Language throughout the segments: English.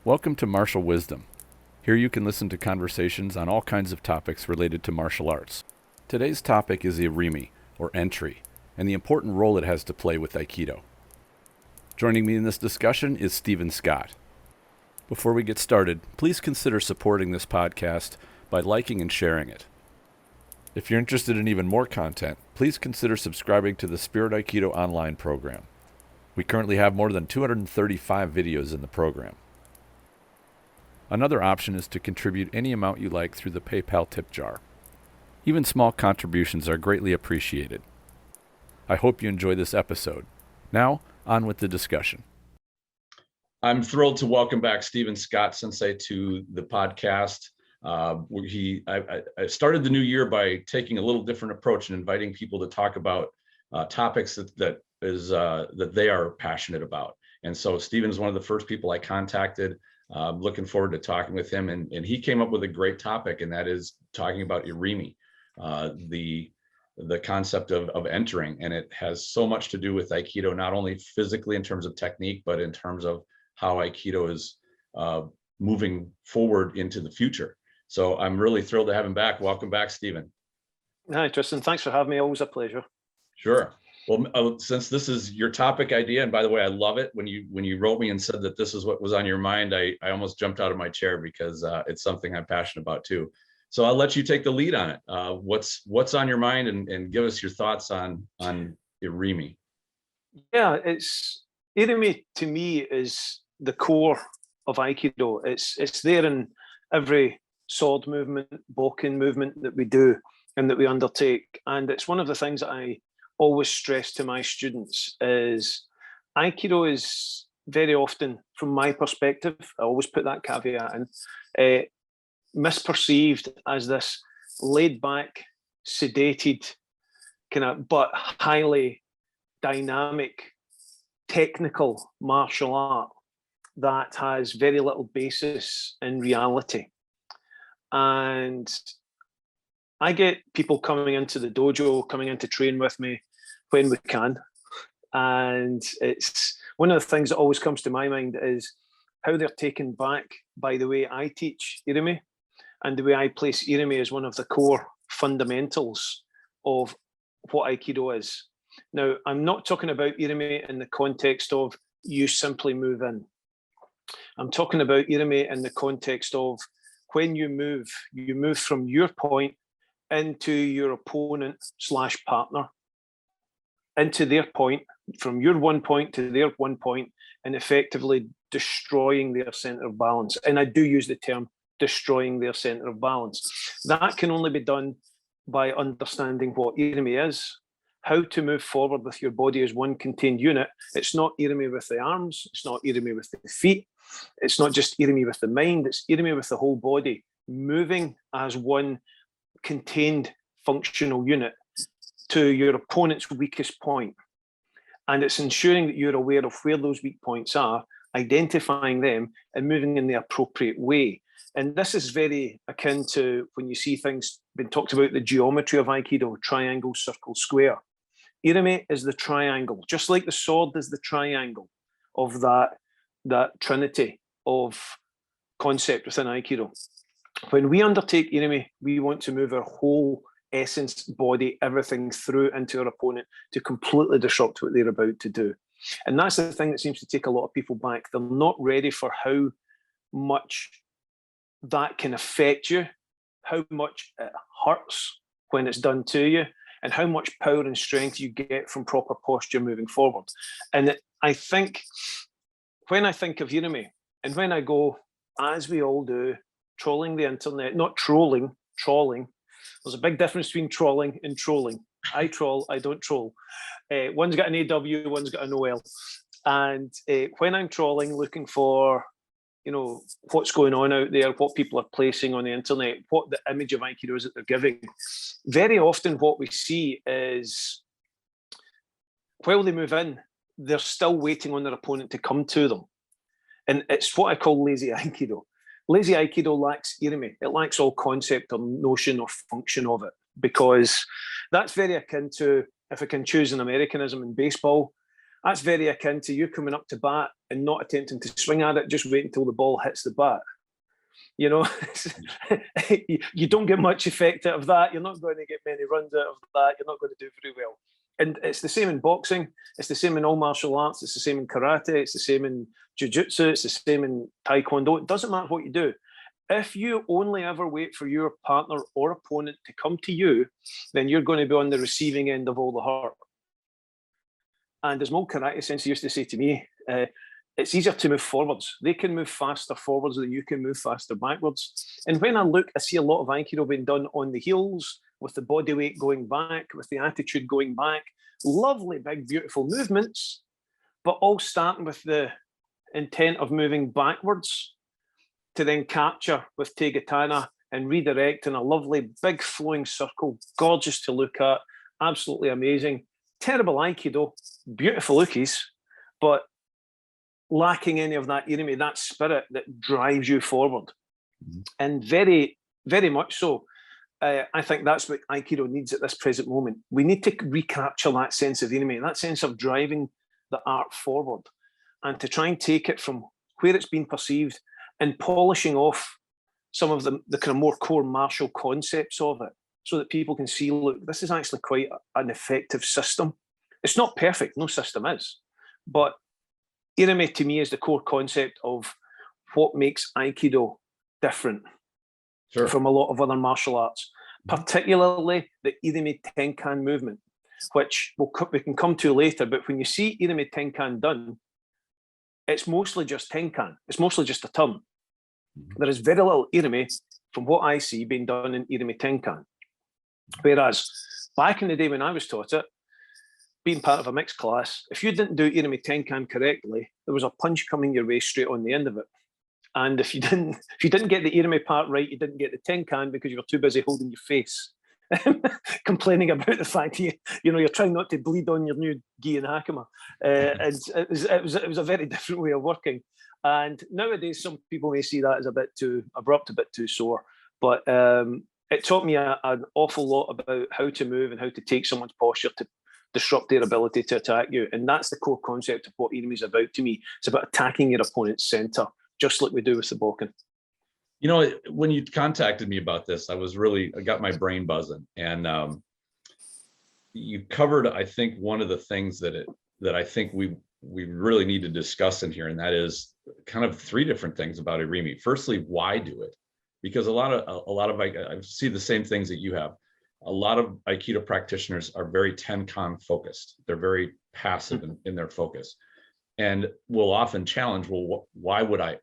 Welcome to Martial Wisdom. Here you can listen to conversations on all kinds of topics related to martial arts. Today's topic is Irimi, or entry, and the important role it has to play with Aikido. Joining me in this discussion is Stephen Scott. Before we get started, please consider supporting this podcast by liking and sharing it. If you're interested in even more content, please consider subscribing to the Spirit Aikido online program. We currently have more than 235 videos in the program. Another option is to contribute any amount you like through the PayPal tip jar. Even small contributions are greatly appreciated. I hope you enjoy this episode. Now, on with the discussion. I'm thrilled to welcome back Stephen Scott Sensei to the podcast. I started the new year by taking a little different approach and inviting people to talk about topics that they are passionate about. And so Stephen's one of the first people I contacted. Looking forward to talking with him, and he came up with a great topic, and that is talking about Irimi, the concept of entering, and it has so much to do with Aikido, not only physically in terms of technique, but in terms of how Aikido is moving forward into the future. So I'm really thrilled to have him back. Welcome back, Stephen. Hi, Tristan. Thanks for having me. Always a pleasure. Sure. Well, since this is your topic idea, and by the way, I love it when you wrote me and said that this is what was on your mind, I almost jumped out of my chair because it's something I'm passionate about too. So I'll let you take the lead on it. What's on your mind, and give us your thoughts on Irimi. Yeah, Irimi to me is the core of Aikido. It's there in every sword movement, Bokken movement that we do and that we undertake, and it's one of the things that I always stress to my students is Aikido is very often, from my perspective, I always put that caveat in, misperceived as this laid back, sedated, but highly dynamic, technical martial art that has very little basis in reality. And I get people coming into the dojo, coming in to train with me when we can. And it's one of the things that always comes to my mind is how they're taken back by the way I teach Irimi and the way I place Irimi as one of the core fundamentals of what Aikido is. Now, I'm not talking about Irimi in the context of you simply move in. I'm talking about Irimi in the context of when you move from your point into your opponent / partner, into their point, from your one point to their one point, and effectively destroying their center of balance. And I do use the term destroying their center of balance. That can only be done by understanding what Irimi is, how to move forward with your body as one contained unit. It's not Irimi with the arms, it's not Irimi with the feet, it's not just Irimi with the mind, it's Irimi with the whole body, moving as one contained functional unit to your opponent's weakest point. And it's ensuring that you're aware of where those weak points are, identifying them and moving in the appropriate way. And this is very akin to when you see things being talked about, the geometry of Aikido, triangle, circle, square. Irimi is the triangle, just like the sword is the triangle of that trinity of concept within Aikido. When we undertake Irimi, we want to move our whole essence, body, everything through into our opponent to completely disrupt what they're about to do. And that's the thing that seems to take a lot of people back. They're not ready for how much that can affect you, how much it hurts when it's done to you, and how much power and strength you get from proper posture moving forward. And I think when I think of Irimi, and when I go, as we all do, trolling the internet, not trolling, trawling. There's a big difference between trawling and trolling. I troll, I don't troll. One's got an AW, one's got an OL. And when I'm trolling, looking for, what's going on out there, what people are placing on the internet, what the image of Aikido is that they're giving, very often what we see is while they move in, they're still waiting on their opponent to come to them. And it's what I call lazy Aikido. Lazy Aikido lacks Irimi. It lacks all concept or notion or function of it, because that's very akin to, if I can choose an Americanism in baseball, That's very akin to you coming up to bat and not attempting to swing at it, just wait until the ball hits the bat. You know, you don't get much effect out of that. You're not going to get many runs out of that. You're not going to do very well. And it's the same in boxing. It's the same in all martial arts. It's the same in karate. It's the same in jiu-jitsu. It's the same in taekwondo. It doesn't matter what you do. If you only ever wait for your partner or opponent to come to you, then you're going to be on the receiving end of all the hurt. And as my old karate sensei used to say to me, it's easier to move forwards. They can move faster forwards than you can move faster backwards. And when I look, I see a lot of Aikido being done on the heels, with the body weight going back, with the attitude going back. Lovely, big, beautiful movements, but all starting with the intent of moving backwards to then capture with Tegatana and redirect in a lovely, big, flowing circle, gorgeous to look at, absolutely amazing. Terrible Aikido, beautiful lookies, but lacking any of that Irimi, that spirit that drives you forward. And very, very much so. I think that's what Aikido needs at this present moment. We need to recapture that sense of Irimi, that sense of driving the art forward, and to try and take it from where it's been perceived and polishing off some of the kind of more core martial concepts of it, so that people can see, look, this is actually quite an effective system. It's not perfect, no system is, but Irimi to me is the core concept of what makes Aikido different from a lot of other martial arts, particularly the Irimi Tenkan movement, which we can come to later. But when you see Irimi Tenkan done, it's mostly just Tenkan. It's mostly just a term. There is very little Irimi, from what I see, being done in Irimi Tenkan. Whereas back in the day when I was taught it, being part of a mixed class, if you didn't do Irimi Tenkan correctly, there was a punch coming your way straight on the end of it. And if you didn't get the Irimi part right, you didn't get the Tenkan because you were too busy holding your face, complaining about the fact you're trying not to bleed on your new gi and hakama. It was a very different way of working. And nowadays, some people may see that as a bit too abrupt, a bit too sore. But it taught me an awful lot about how to move and how to take someone's posture to disrupt their ability to attack you. And that's the core concept of what Irimi is about to me. It's about attacking your opponent's center, just like we do with the Bokken. You know, when you contacted me about this, I got my brain buzzing. And you covered, I think, one of the things that I think we really need to discuss in here, and that is kind of three different things about Irimi. Firstly, why do it? Because a lot of I see the same things that you have. A lot of Aikido practitioners are very Tenkan focused. They're very passive in their focus, and will often challenge, well, why would I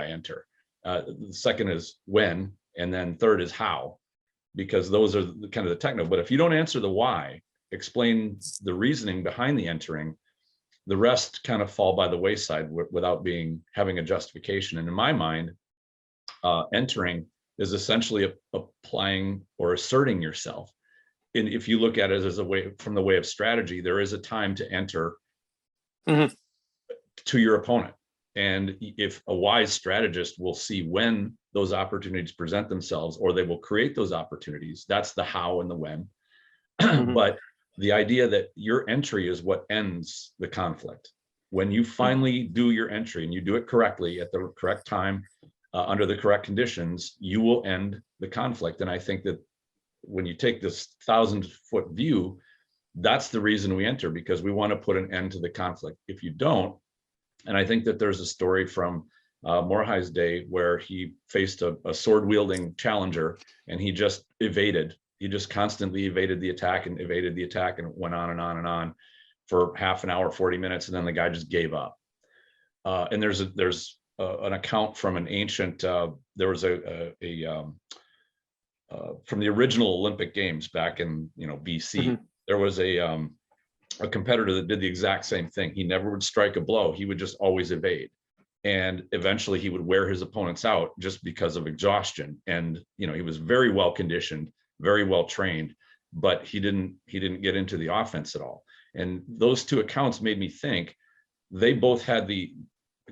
enter? The second is when, and then third is how, because those are kind of the techno. But if you don't answer the why, explain the reasoning behind the entering, the rest kind of fall by the wayside without having a justification. And in my mind, entering is essentially applying or asserting yourself. And if you look at it as from the way of strategy, there is a time to enter to your opponent. And if a wise strategist will see when those opportunities present themselves, or they will create those opportunities, that's the how and the when. But the idea that your entry is what ends the conflict. When you finally do your entry and you do it correctly at the correct time, under the correct conditions, you will end the conflict. And I think that when you take this 1,000-foot view, that's the reason we enter, because we want to put an end to the conflict. If you don't, and I think that there's a story from Morihei's day where he faced a sword-wielding challenger, and he just evaded. He just constantly evaded the attack and evaded the attack, and went on and on and on for half an hour, 40 minutes, and then the guy just gave up. And there's an account from an ancient, there was from the original Olympic Games back in BC, there was a competitor that did the exact same thing. He never would strike a blow. He would just always evade. And eventually he would wear his opponents out just because of exhaustion. And, he was very well conditioned, very well trained, but he didn't get into the offense at all. And those two accounts made me think they both had a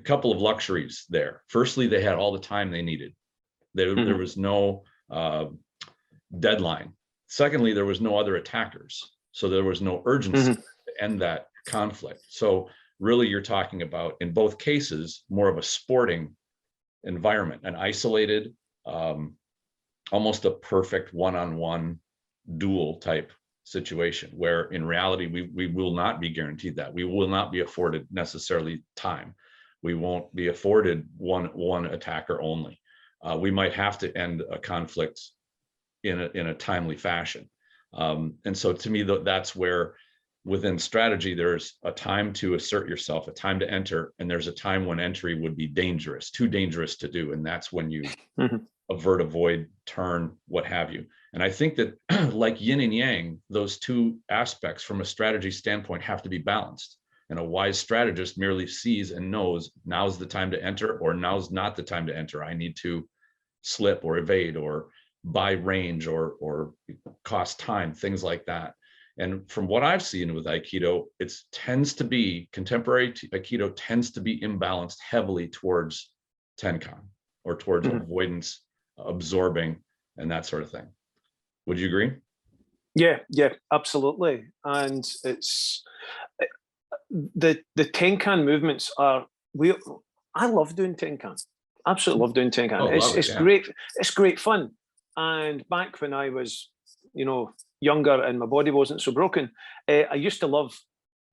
couple of luxuries there. Firstly, they had all the time they needed. There was no deadline. Secondly, there was no other attackers. So there was no urgency to end that conflict. So really you're talking about, in both cases, more of a sporting environment, an isolated, almost a perfect one-on-one duel type situation, where in reality we will not be guaranteed that. We will not be afforded necessarily time. We won't be afforded one attacker only. We might have to end a conflict in a timely fashion. And so to me, that's where within strategy, there's a time to assert yourself, a time to enter, and there's a time when entry would be dangerous, too dangerous to do. And that's when you avert, avoid, turn, what have you. And I think that like yin and yang, those two aspects from a strategy standpoint have to be balanced. And a wise strategist merely sees and knows now's the time to enter, or now's not the time to enter. I need to slip or evade or buy range or cost time, things like that. And from what I've seen with Aikido, contemporary Aikido tends to be imbalanced heavily towards Tenkan, or towards avoidance, absorbing, and that sort of thing. Would you agree? Yeah, absolutely. And it's the Tenkan movements are, I love doing Tenkan. Absolutely love doing Tenkan. It's great. It's great fun. And back when I was, younger and my body wasn't so broken, I used to love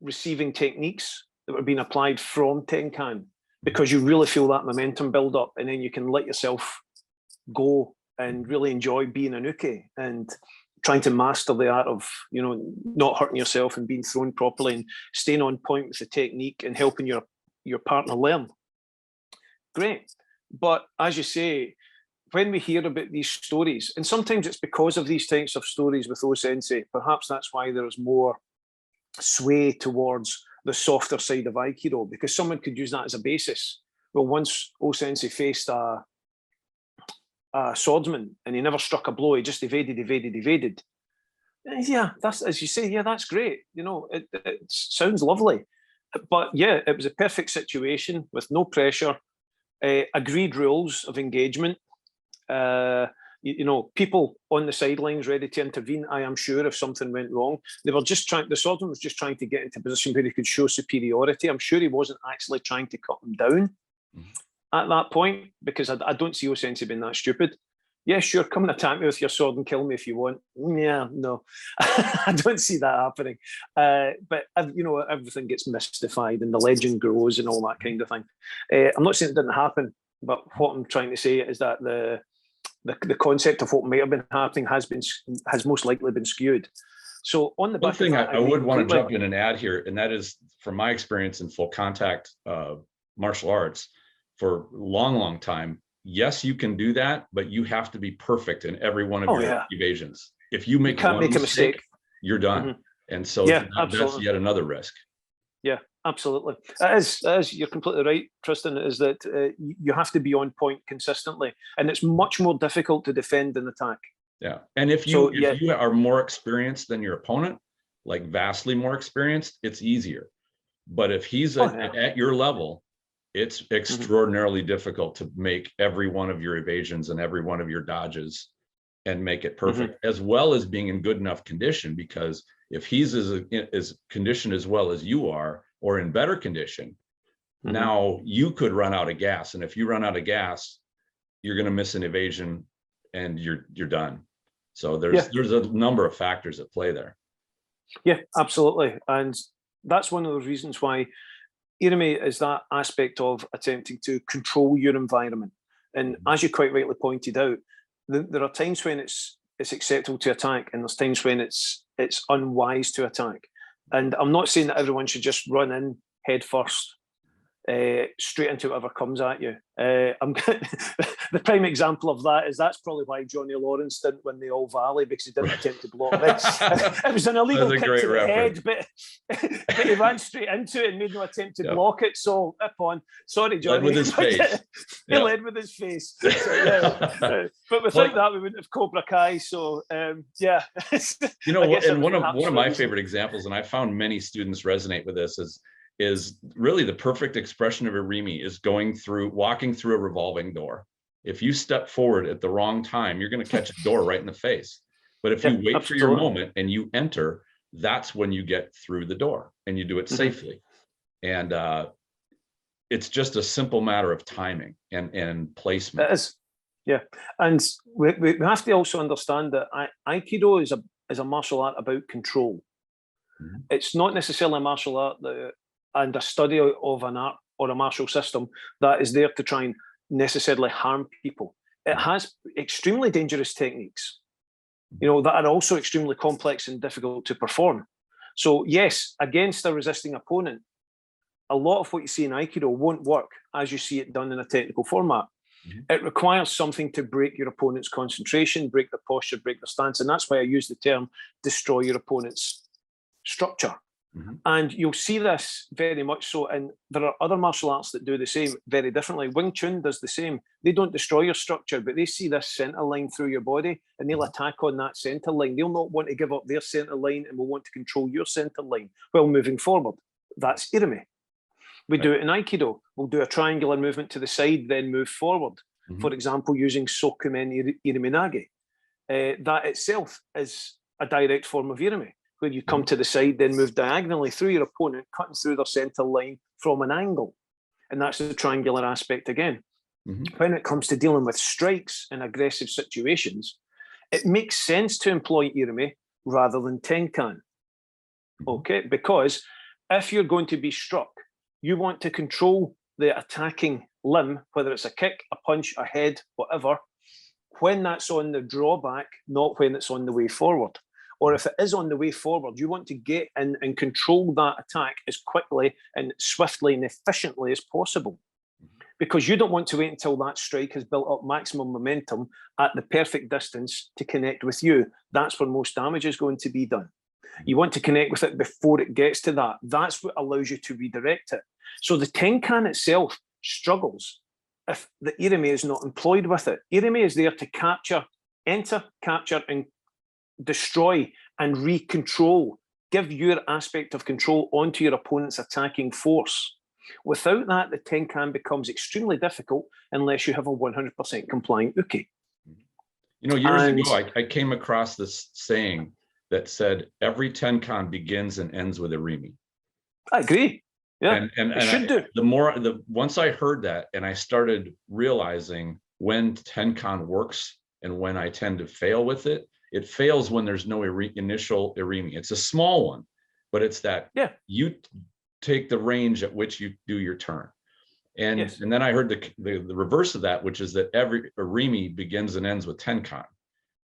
receiving techniques that were being applied from Tenkan, because you really feel that momentum build up, and then you can let yourself go and really enjoy being an uke and trying to master the art of, not hurting yourself and being thrown properly and staying on point with the technique and helping your partner learn. Great. But as you say, when we hear about these stories, and sometimes it's because of these types of stories with O-sensei, perhaps that's why there's more sway towards the softer side of Aikido, because someone could use that as a basis. Well, once O-sensei faced a swordsman and he never struck a blow, he just evaded. Yeah, that's, as you say, yeah, that's great. It sounds lovely. But yeah, it was a perfect situation with no pressure, agreed rules of engagement. People on the sidelines ready to intervene, I am sure, if something went wrong. The swordsman was just trying to get into a position where he could show superiority. I'm sure he wasn't actually trying to cut him down at that point, because I don't see O-sensei being that stupid. Yeah, sure, come and attack me with your sword and kill me if you want. Yeah, no, I don't see that happening. But everything gets mystified and the legend grows and all that kind of thing. I'm not saying it didn't happen, but what I'm trying to say is that the concept of what might have been happening has most likely been skewed. So on the one thing I would want to jump in and add here, and that is from my experience in full contact martial arts for a long time. Yes, you can do that, but you have to be perfect in every one of your evasions. If you make one mistake, you're done. And so that's yet another risk. Yeah, absolutely. As you're completely right, Tristan, is that you have to be on point consistently, and it's much more difficult to defend than attack. Yeah, and if you are more experienced than your opponent, like vastly more experienced, it's easier. But if he's at your level, it's extraordinarily difficult to make every one of your evasions and every one of your dodges and make it perfect, as well as being in good enough condition. Because if he's as conditioned as well as you are, or in better condition, now you could run out of gas. And if you run out of gas, you're going to miss an evasion and you're done. So there's a number of factors at play there. Yeah, absolutely. And that's one of the reasons why Irimi is that aspect of attempting to control your environment. And as you quite rightly pointed out, there are times when it's acceptable to attack, and there's times when it's unwise to attack. And I'm not saying that everyone should just run in head first, straight into whatever comes at you. The prime example of that's probably why Johnny Lawrence didn't win the All Valley, because he didn't attempt to block this. It was an illegal kick to the head, but he ran straight into it and made no attempt to block it. So sorry, Johnny. Led with his face. He led with his face. So, but without that, we wouldn't have Cobra Kai. So yeah. And one of my favorite examples, and I found many students resonate with this, is really the perfect expression of Irimi is walking through a revolving door. If you step forward at the wrong time, you're going to catch a door right in the face. But if you wait for your moment and you enter, that's when you get through the door, and you do it safely. And it's just a simple matter of timing and placement. It is, yeah. And we have to also understand that Aikido is a martial art about control. Mm-hmm. It's not necessarily a martial art and a study of an art or a martial system that is there to try and necessarily harm people. It has extremely dangerous techniques, you know, that are also extremely complex and difficult to perform. So yes, against a resisting opponent, a lot of what you see in Aikido won't work as you see it done in a technical format. Mm-hmm. It requires something to break your opponent's concentration, break their posture, break their stance. And that's why I use the term destroy your opponent's structure. Mm-hmm. And you'll see this very much so. And there are other martial arts that do the same very differently. Wing Chun does the same. They don't destroy your structure, but they see this center line through your body and they'll attack on that center line. They'll not want to give up their center line and will want to control your center line while moving forward. That's Irimi. We do it in Aikido. We'll do a triangular movement to the side, then move forward. Mm-hmm. For example, using Sokumen Iriminage. That itself is a direct form of Irimi, where you come to the side, then move diagonally through your opponent, cutting through their center line from an angle. And that's the triangular aspect again. Mm-hmm. When it comes to dealing with strikes in aggressive situations, it makes sense to employ Irimi rather than Tenkan. Okay, because if you're going to be struck, you want to control the attacking limb, whether it's a kick, a punch, a head, whatever, when that's on the drawback, not when it's on the way forward. Or if it is on the way forward, you want to get in and control that attack as quickly and swiftly and efficiently as possible. Because you don't want to wait until that strike has built up maximum momentum at the perfect distance to connect with you. That's where most damage is going to be done. You want to connect with it before it gets to that. That's what allows you to redirect it. So the Tenkan itself struggles if the Irimi is not employed with it. Irimi is there to capture, enter, capture, and destroy and re-control, give your aspect of control onto your opponent's attacking force. Without that, the Tenkan becomes extremely difficult unless you have a 100% compliant uke. You know, years ago, I came across this saying that said, every Tenkan begins and ends with Irimi. I agree. Yeah, and should do. Once I heard that and I started realizing when Tenkan works and when I tend to fail with it, it fails when there's no initial Irimi. It's a small one, but it's that you take the range at which you do your turn. And then I heard the reverse of that, which is that every Irimi begins and ends with Tenkan.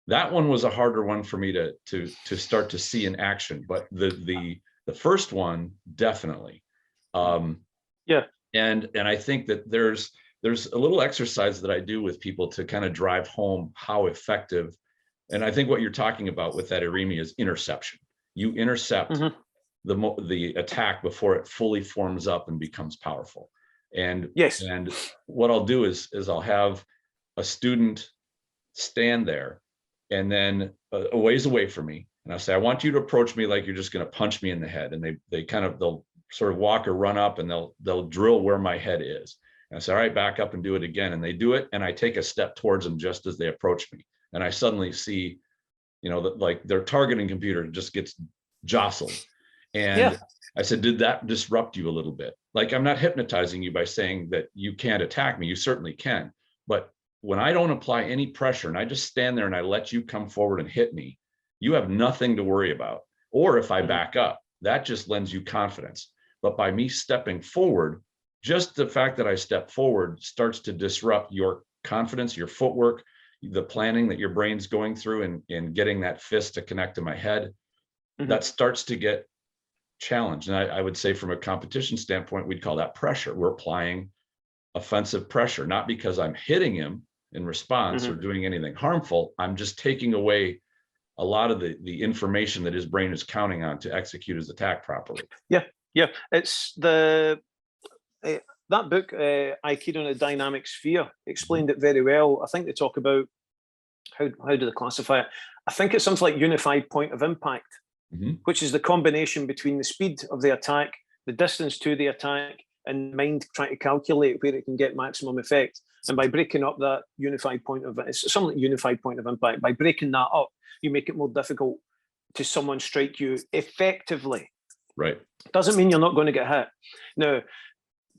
That one was a harder one for me to start to see in action, but the first one definitely. And I think that there's a little exercise that I do with people to kind of drive home how effective. And I think what you're talking about with that Irimi is interception. You intercept the attack before it fully forms up and becomes powerful. And what I'll do is I'll have a student stand there and then a ways away from me, and I'll say, I want you to approach me like you're just going to punch me in the head. And they'll sort of walk or run up and they'll drill where my head is. And I say, all right, back up and do it again. And they do it, and I take a step towards them just as they approach me. And I suddenly see, you know, that like their targeting computer just gets jostled. And I said, did that disrupt you a little bit? Like, I'm not hypnotizing you by saying that you can't attack me. You certainly can. But when I don't apply any pressure and I just stand there and I let you come forward and hit me, you have nothing to worry about. Or if I back up, that just lends you confidence. But by me stepping forward, just the fact that I step forward starts to disrupt your confidence, your footwork, the planning that your brain's going through and getting that fist to connect to my head. That starts to get challenged. And I would say from a competition standpoint, we'd call that pressure. We're applying offensive pressure, not because I'm hitting him in response or doing anything harmful. I'm just taking away a lot of the information that his brain is counting on to execute his attack properly. Yeah. It's that book, Aikido in a Dynamic Sphere, explained it very well. I think they talk about how do they classify it? I think it's something like unified point of impact, which is the combination between the speed of the attack, the distance to the attack, and mind trying to calculate where it can get maximum effect. And by breaking up that unified point of it's something like unified point of impact. By breaking that up, you make it more difficult to someone strike you effectively. Right. Doesn't mean you're not going to get hit. Now,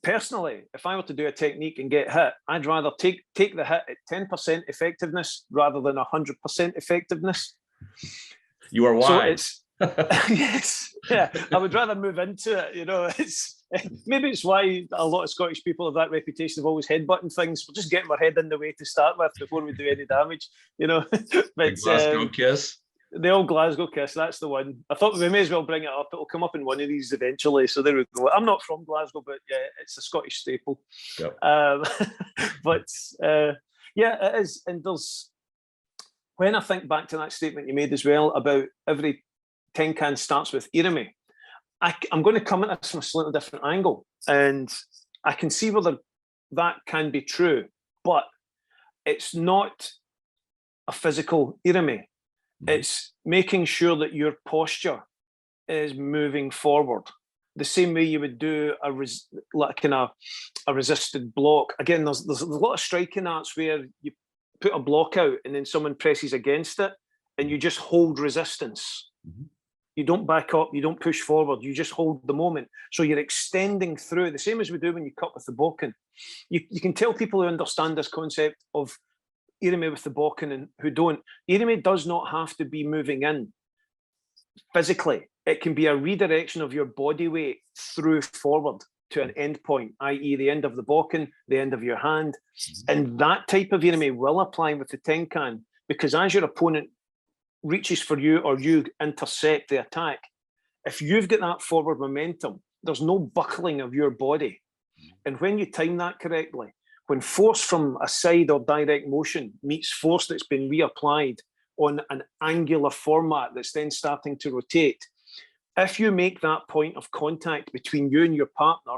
personally, if I were to do a technique and get hit, I'd rather take the hit at 10% effectiveness rather than 100% effectiveness. You are wise. So it's yes, yeah. I would rather move into it. You know, maybe it's why a lot of Scottish people have that reputation of always headbutting things. We're just getting our head in the way to start with before we do any damage. You know, but The Glasgow kiss. The old Glasgow kiss, that's the one. I thought we may as well bring it up. It'll come up in one of these eventually. So there we go. I'm not from Glasgow, but yeah, it's a Scottish staple. Yep. But yeah, it is. And there's, when I think back to that statement you made as well about every tenkan starts with Irimi, I'm going to come at this from a slightly different angle. And I can see whether that can be true, but it's not a physical Irimi. It's making sure that your posture is moving forward, the same way you would do a resisted block. Again, there's a lot of striking arts where you put a block out and then someone presses against it and you just hold resistance. You don't back up, you don't push forward, you just hold the moment. So you're extending through, the same as we do when you cut with the Bokken. You can tell people who understand this concept of Irimi with the Bokken and who don't. Irimi does not have to be moving in physically. It can be a redirection of your body weight through forward to an end point, i.e. the end of the Bokken, the end of your hand. And that type of Irimi will apply with the Tenkan, because as your opponent reaches for you or you intercept the attack, if you've got that forward momentum, there's no buckling of your body. And when you time that correctly, when force from a side or direct motion meets force that's been reapplied on an angular format that's then starting to rotate, if you make that point of contact between you and your partner,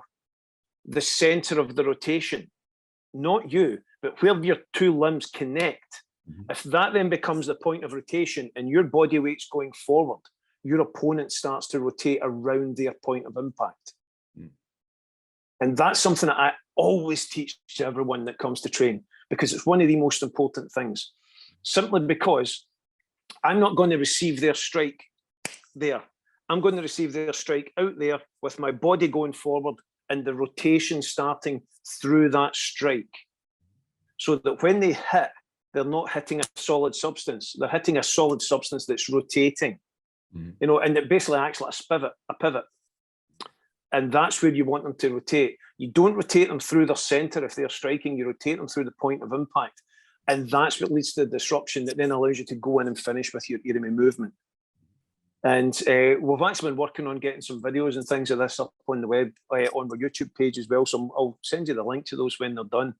the center of the rotation, not you, but where your two limbs connect, if that then becomes the point of rotation and your body weight's going forward, your opponent starts to rotate around their point of impact. And that's something that I always teach to everyone that comes to train, because it's one of the most important things. Simply because I'm not going to receive their strike there. I'm going to receive their strike out there with my body going forward and the rotation starting through that strike. So that when they hit, they're not hitting a solid substance. They're hitting a solid substance that's rotating. You know, and it basically acts like a pivot. And that's where you want them to rotate. You don't rotate them through their center if they're striking, you rotate them through the point of impact. And that's what leads to the disruption that then allows you to go in and finish with your Irimi movement. And we've actually been working on getting some videos and things of this up on the web, on our YouTube page as well. So I'll send you the link to those when they're done.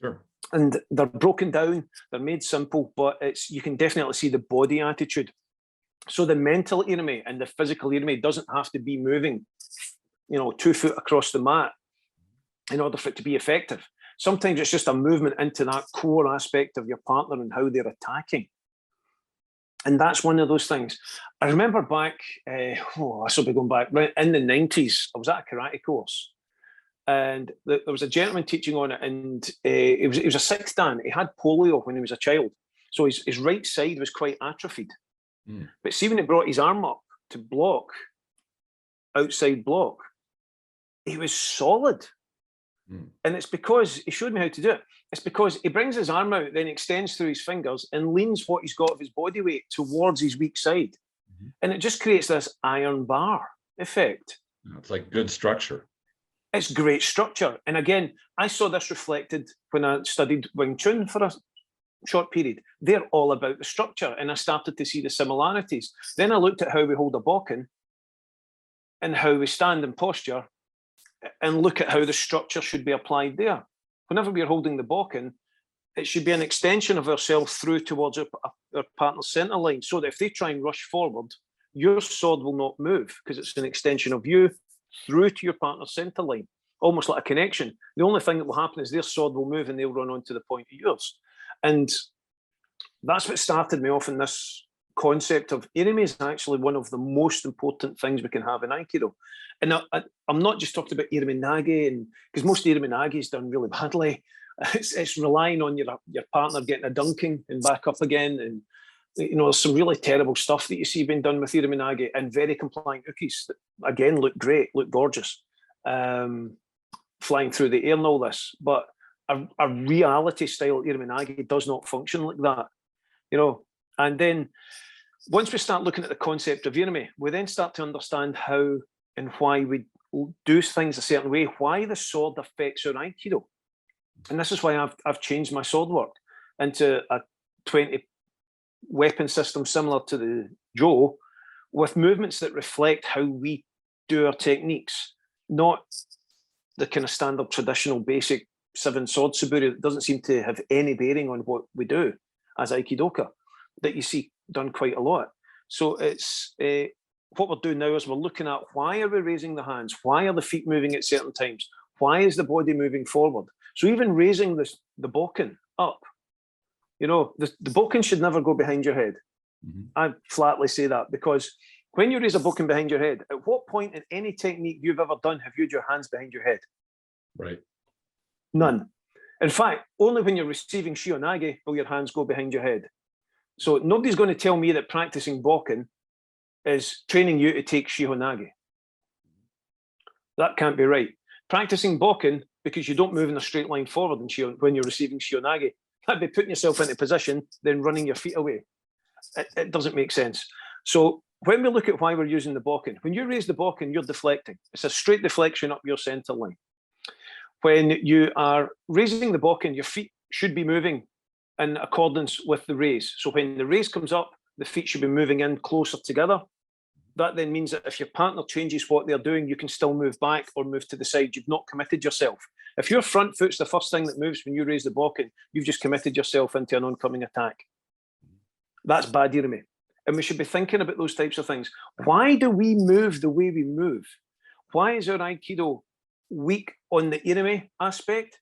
Sure. And they're broken down, they're made simple, but you can definitely see the body attitude. So the mental Irimi and the physical Irimi doesn't have to be moving, 2 foot across the mat in order for it to be effective. Sometimes it's just a movement into that core aspect of your partner and how they're attacking. And that's one of those things. I remember back, I should be going back, in the 90s, I was at a karate course. And there was a gentleman teaching on it, and he was a sixth dan. He had polio when he was a child. So his right side was quite atrophied. But see, when he brought his arm up to block, outside block, he was solid. And it's because he showed me how to do it. It's because he brings his arm out, then extends through his fingers and leans what he's got of his body weight towards his weak side. And it just creates this iron bar effect. It's like good structure. It's great structure. And again, I saw this reflected when I studied Wing Chun for a short period. They're all about the structure. And I started to see the similarities. Then I looked at how we hold a Bokken and how we stand in posture, and look at how the structure should be applied there. Whenever we're holding the Bokken, it should be an extension of ourselves through towards our partner's center line, so that if they try and rush forward, your sword will not move, because it's an extension of you through to your partner's center line, almost like a connection. The only thing that will happen is their sword will move and they'll run onto the point of yours. And that's what started me off in this concept of Irimi is actually one of the most important things we can have in Aikido. And I'm not just talking about Irimi Nage, because most Irimi Nage is done really badly. It's relying on your partner getting a dunking and back up again. And there's some really terrible stuff that you see being done with Irimi Nage and very compliant ukis that, again, look great, look gorgeous, flying through the air and all this. But a reality style Irimi Nage does not function like that, And then once we start looking at the concept of Irimi, we then start to understand how and why we do things a certain way, why the sword affects our Aikido. And this is why I've changed my sword work into a 20 weapon system similar to the Jo, with movements that reflect how we do our techniques, not the kind of standard traditional basic 7 sword suburi that doesn't seem to have any bearing on what we do as Aikidoka, that you see done quite a lot. So it's what we're doing now is we're looking at why are we raising the hands? Why are the feet moving at certain times? Why is the body moving forward? So even raising the Bokken up, the Bokken should never go behind your head. I flatly say that, because when you raise a Bokken behind your head, at what point in any technique you've ever done have you had your hands behind your head? Right. None. In fact, only when you're receiving Shihonage will your hands go behind your head. So nobody's going to tell me that practicing Bokken is training you to take Shihonage. That can't be right. Practicing Bokken because you don't move in a straight line forward when you're receiving Shihonage, that'd be putting yourself into position, then running your feet away. It doesn't make sense. So when we look at why we're using the Bokken, when you raise the Bokken, you're deflecting. It's a straight deflection up your center line. When you are raising the Bokken, your feet should be moving in accordance with the raise. So when the raise comes up, the feet should be moving in closer together. That then means that if your partner changes what they're doing, you can still move back or move to the side. You've not committed yourself. If your front foot's the first thing that moves when you raise the Bokken, you've just committed yourself into an oncoming attack. That's bad Irimi. And we should be thinking about those types of things. Why do we move the way we move? Why is our Aikido weak on the Irimi aspect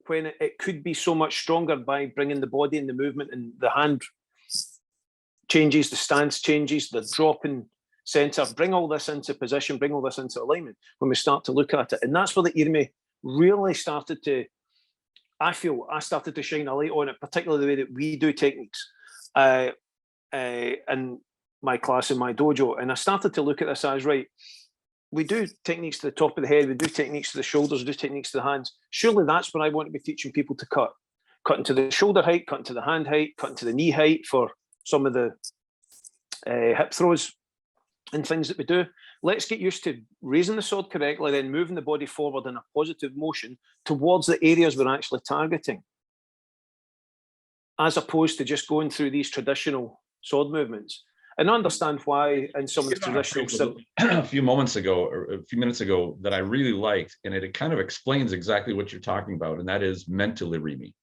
when it could be so much stronger by bringing the body and the movement and the hand changes, the stance changes, the drop in center, bring all this into position, bring all this into alignment when we start to look at it. And that's where the Irimi really started to, I feel, I started to shine a light on it, particularly the way that we do techniques in my class, in my dojo. And I started to look at this as, right, we do techniques to the top of the head, we do techniques to the shoulders, we do techniques to the hands. Surely that's where I want to be teaching people to cut. Cutting to the shoulder height, cutting to the hand height, cutting to the knee height for some of the hip throws and things that we do. Let's get used to raising the sword correctly, then moving the body forward in a positive motion towards the areas we're actually targeting, as opposed to just going through these traditional sword movements. And understand why in some of the traditional... A few minutes ago that I really liked, and it kind of explains exactly what you're talking about, and that is mental Irimi.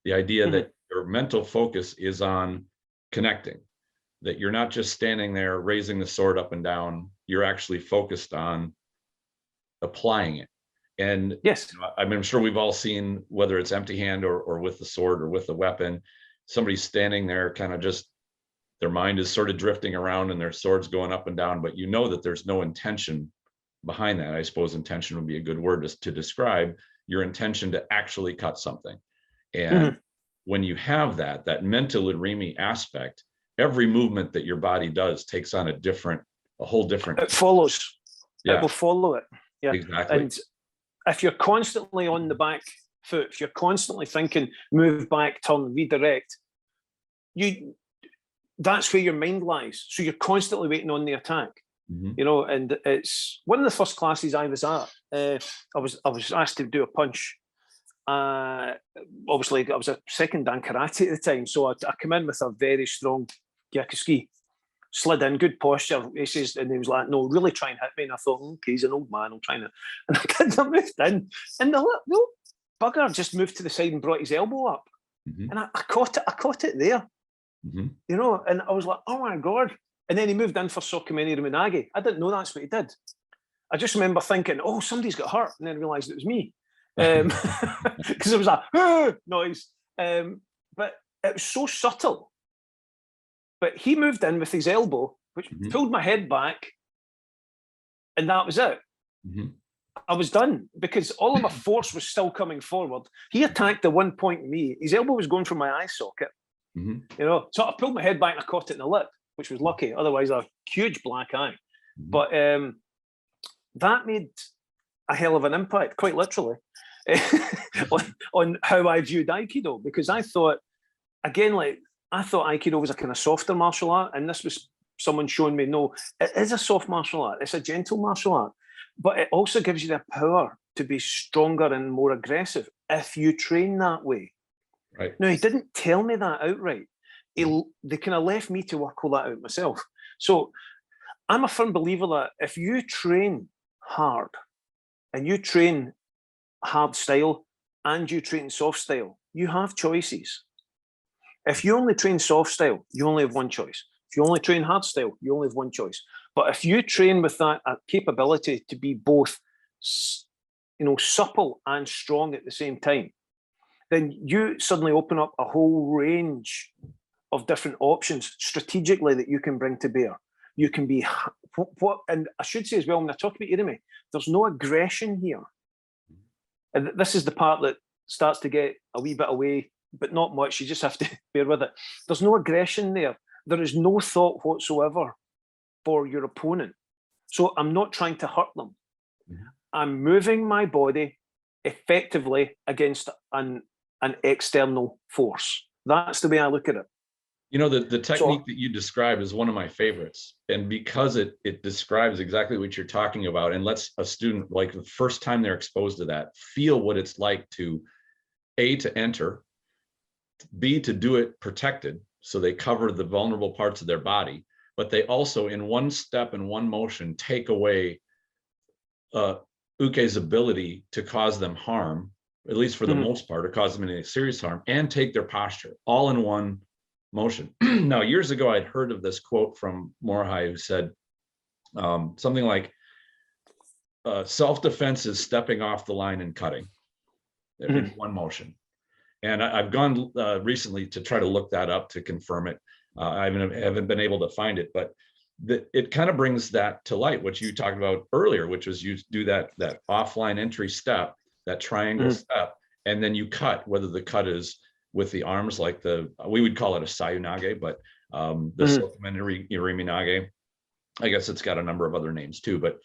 The idea that your mental focus is on connecting, that you're not just standing there raising the sword up and down, you're actually focused on applying it. And yes, I'm sure we've all seen, whether it's empty hand or with the sword or with the weapon, somebody's standing there kind of just, their mind is sort of drifting around and their sword's going up and down, but you know that there's no intention behind that. I suppose intention would be a good word to describe your intention to actually cut something. And when you have that mental Irimi aspect, every movement that your body does takes on a whole different. It follows. Yeah. It will follow it. Yeah, exactly. And if you're constantly on the back foot, if you're constantly thinking, move back, turn, redirect, that's where your mind lies. So you're constantly waiting on the attack. And it's one of the first classes I was at. I was asked to do a punch. Obviously, I was a second dan karate at the time, so I come in with a very strong gyakuski, slid in, good posture. He says, and he was like, "No, really try and hit me." And I thought, "Okay, he's an old man. I'm trying to." And I did. I moved in, and the little bugger just moved to the side and brought his elbow up, and I caught it. I caught it there, And I was like, "Oh my god!" And then he moved in for Sokumeni Ruminage. I didn't know that's what he did. I just remember thinking, "Oh, somebody's got hurt," and then realised it was me. Because it was a noise, but it was so subtle. But he moved in with his elbow, which pulled my head back, and that was it. I was done because all of my force was still coming forward. He attacked the one point in me. His elbow was going for my eye socket. Mhm. You know, so I pulled my head back and I caught it in the lip, which was lucky. Otherwise, a huge black eye. Mhm. But that made a hell of an impact, quite literally, on how I viewed Aikido, because I thought, again, like I thought Aikido was a kind of softer martial art, and this was someone showing me, no, it is a soft martial art. It's a gentle martial art, but it also gives you the power to be stronger and more aggressive if you train that way. Right. Now, he didn't tell me that outright. They kind of left me to work all that out myself. So I'm a firm believer that if you train hard and you train hard style and you train soft style, you have choices. If you only train soft style, you only have one choice. If you only train hard style, you only have one choice. But if you train with that capability to be both, you know, supple and strong at the same time, then you suddenly open up a whole range of different options strategically that you can bring to bear. You can be what, and I should say as well, when I talk about Irimi, there's no aggression here. And this is the part that starts to get a wee bit away, but not much. You just have to bear with it. There's no aggression there. There is no thought whatsoever for your opponent. So I'm not trying to hurt them. Mhm. I'm moving my body effectively against an external force. That's the way I look at it. You know, the technique that you described is one of my favorites. And because it describes exactly what you're talking about and lets a student, like the first time they're exposed to that, feel what it's like to A, to enter, B, to do it protected, so they cover the vulnerable parts of their body, but they also, in one step and one motion, take away Uke's ability to cause them harm, at least for the most part, or cause them any serious harm, and take their posture, all in one motion. Now, years ago, I'd heard of this quote from Morihei, who said something like, self-defense is stepping off the line and cutting in one motion. And I've gone recently to try to look that up to confirm it. I haven't been able to find it, but it kind of brings that to light, what you talked about earlier, which was you do that offline entry step, that triangle step, and then you cut, whether the cut is with the arms, like we would call it a sayunage, but the supplementary Irimi nage, I guess it's got a number of other names too, but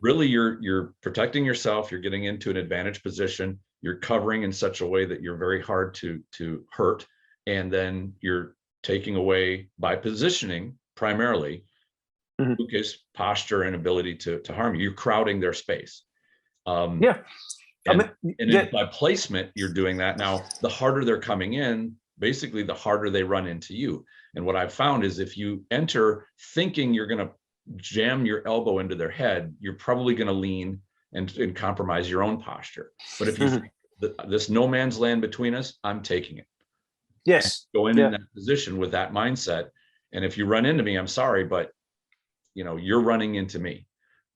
really you're protecting yourself, you're getting into an advantage position, you're covering in such a way that you're very hard to hurt, and then you're taking away, by positioning primarily, Uke's posture and ability to harm you. You're crowding their space. By placement, you're doing that. Now, the harder they're coming in, basically the harder they run into you. And what I've found is if you enter thinking you're going to jam your elbow into their head, you're probably going to lean and compromise your own posture. But if you think this no man's land between us, I'm taking it. Yes. Go in that position with that mindset. And if you run into me, I'm sorry, but you know, you're running into me,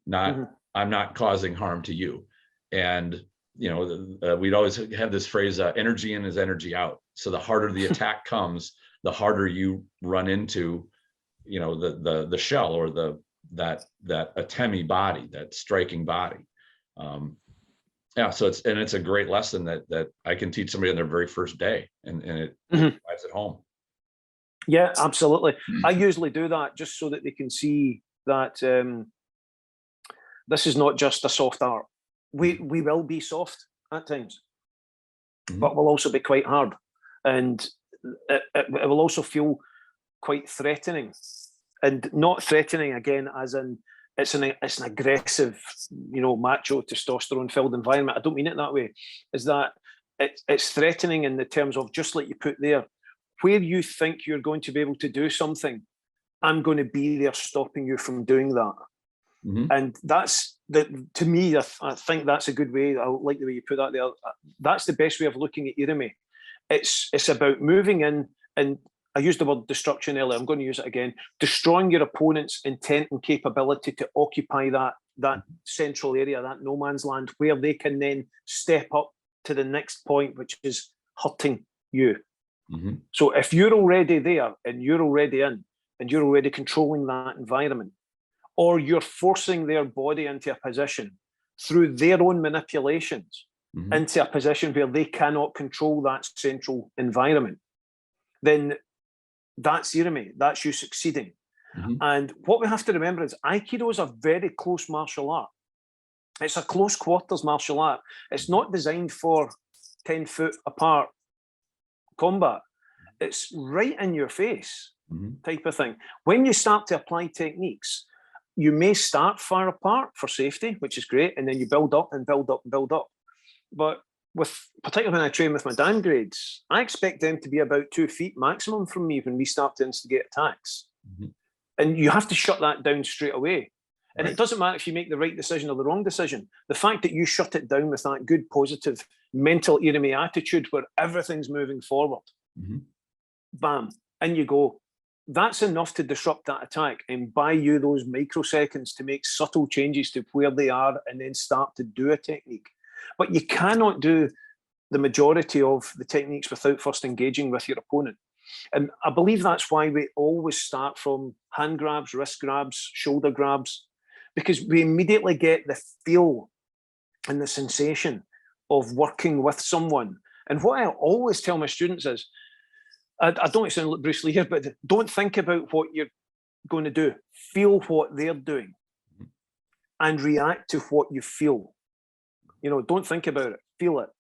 not I'm not causing harm to you. And you know, we'd always have this phrase, energy in is energy out. So the harder the attack comes, the harder you run into, you know, the shell or that atemi body, that striking body. So it's a great lesson that I can teach somebody on their very first day, and it drives it home. Yeah, absolutely. I usually do that just so that they can see that this is not just a soft art. We will be soft at times, but we'll also be quite hard, and it will also feel quite threatening, and not threatening again as in it's an aggressive, you know, macho testosterone filled environment. I don't mean it that way. Is that it's threatening in the terms of, just like you put there, where you think you're going to be able to do something, I'm going to be there stopping you from doing that. And that's to me, I think that's a good way. I like the way you put that there. That's the best way of looking at Irimi. It's about moving in, and I used the word destruction earlier, I'm going to use it again, destroying your opponent's intent and capability to occupy that central area, that no man's land, where they can then step up to the next point, which is hurting you. So if you're already there and you're already in and you're already controlling that environment, or you're forcing their body into a position through their own manipulations into a position where they cannot control that central environment, then that's Irimi, that's you succeeding. Mhm. And what we have to remember is Aikido is a very close martial art. It's a close quarters martial art. It's not designed for 10 foot apart combat. It's right in your face type of thing. When you start to apply techniques, you may start far apart for safety, which is great, and then you build up and build up and build up. But particularly when I train with my Dan grades, I expect them to be about 2 feet maximum from me when we start to instigate attacks. And you have to shut that down straight away. And it doesn't matter if you make the right decision or the wrong decision. The fact that you shut it down with that good, positive, mental Irimi attitude where everything's moving forward, bam, in you go. That's enough to disrupt that attack and buy you those microseconds to make subtle changes to where they are and then start to do a technique. But you cannot do the majority of the techniques without first engaging with your opponent. And I believe that's why we always start from hand grabs, wrist grabs, shoulder grabs, because we immediately get the feel and the sensation of working with someone. And what I always tell my students is, I don't sound like Bruce Lee here, but don't think about what you're going to do. Feel what they're doing and react to what you feel. You know, don't think about it, feel it.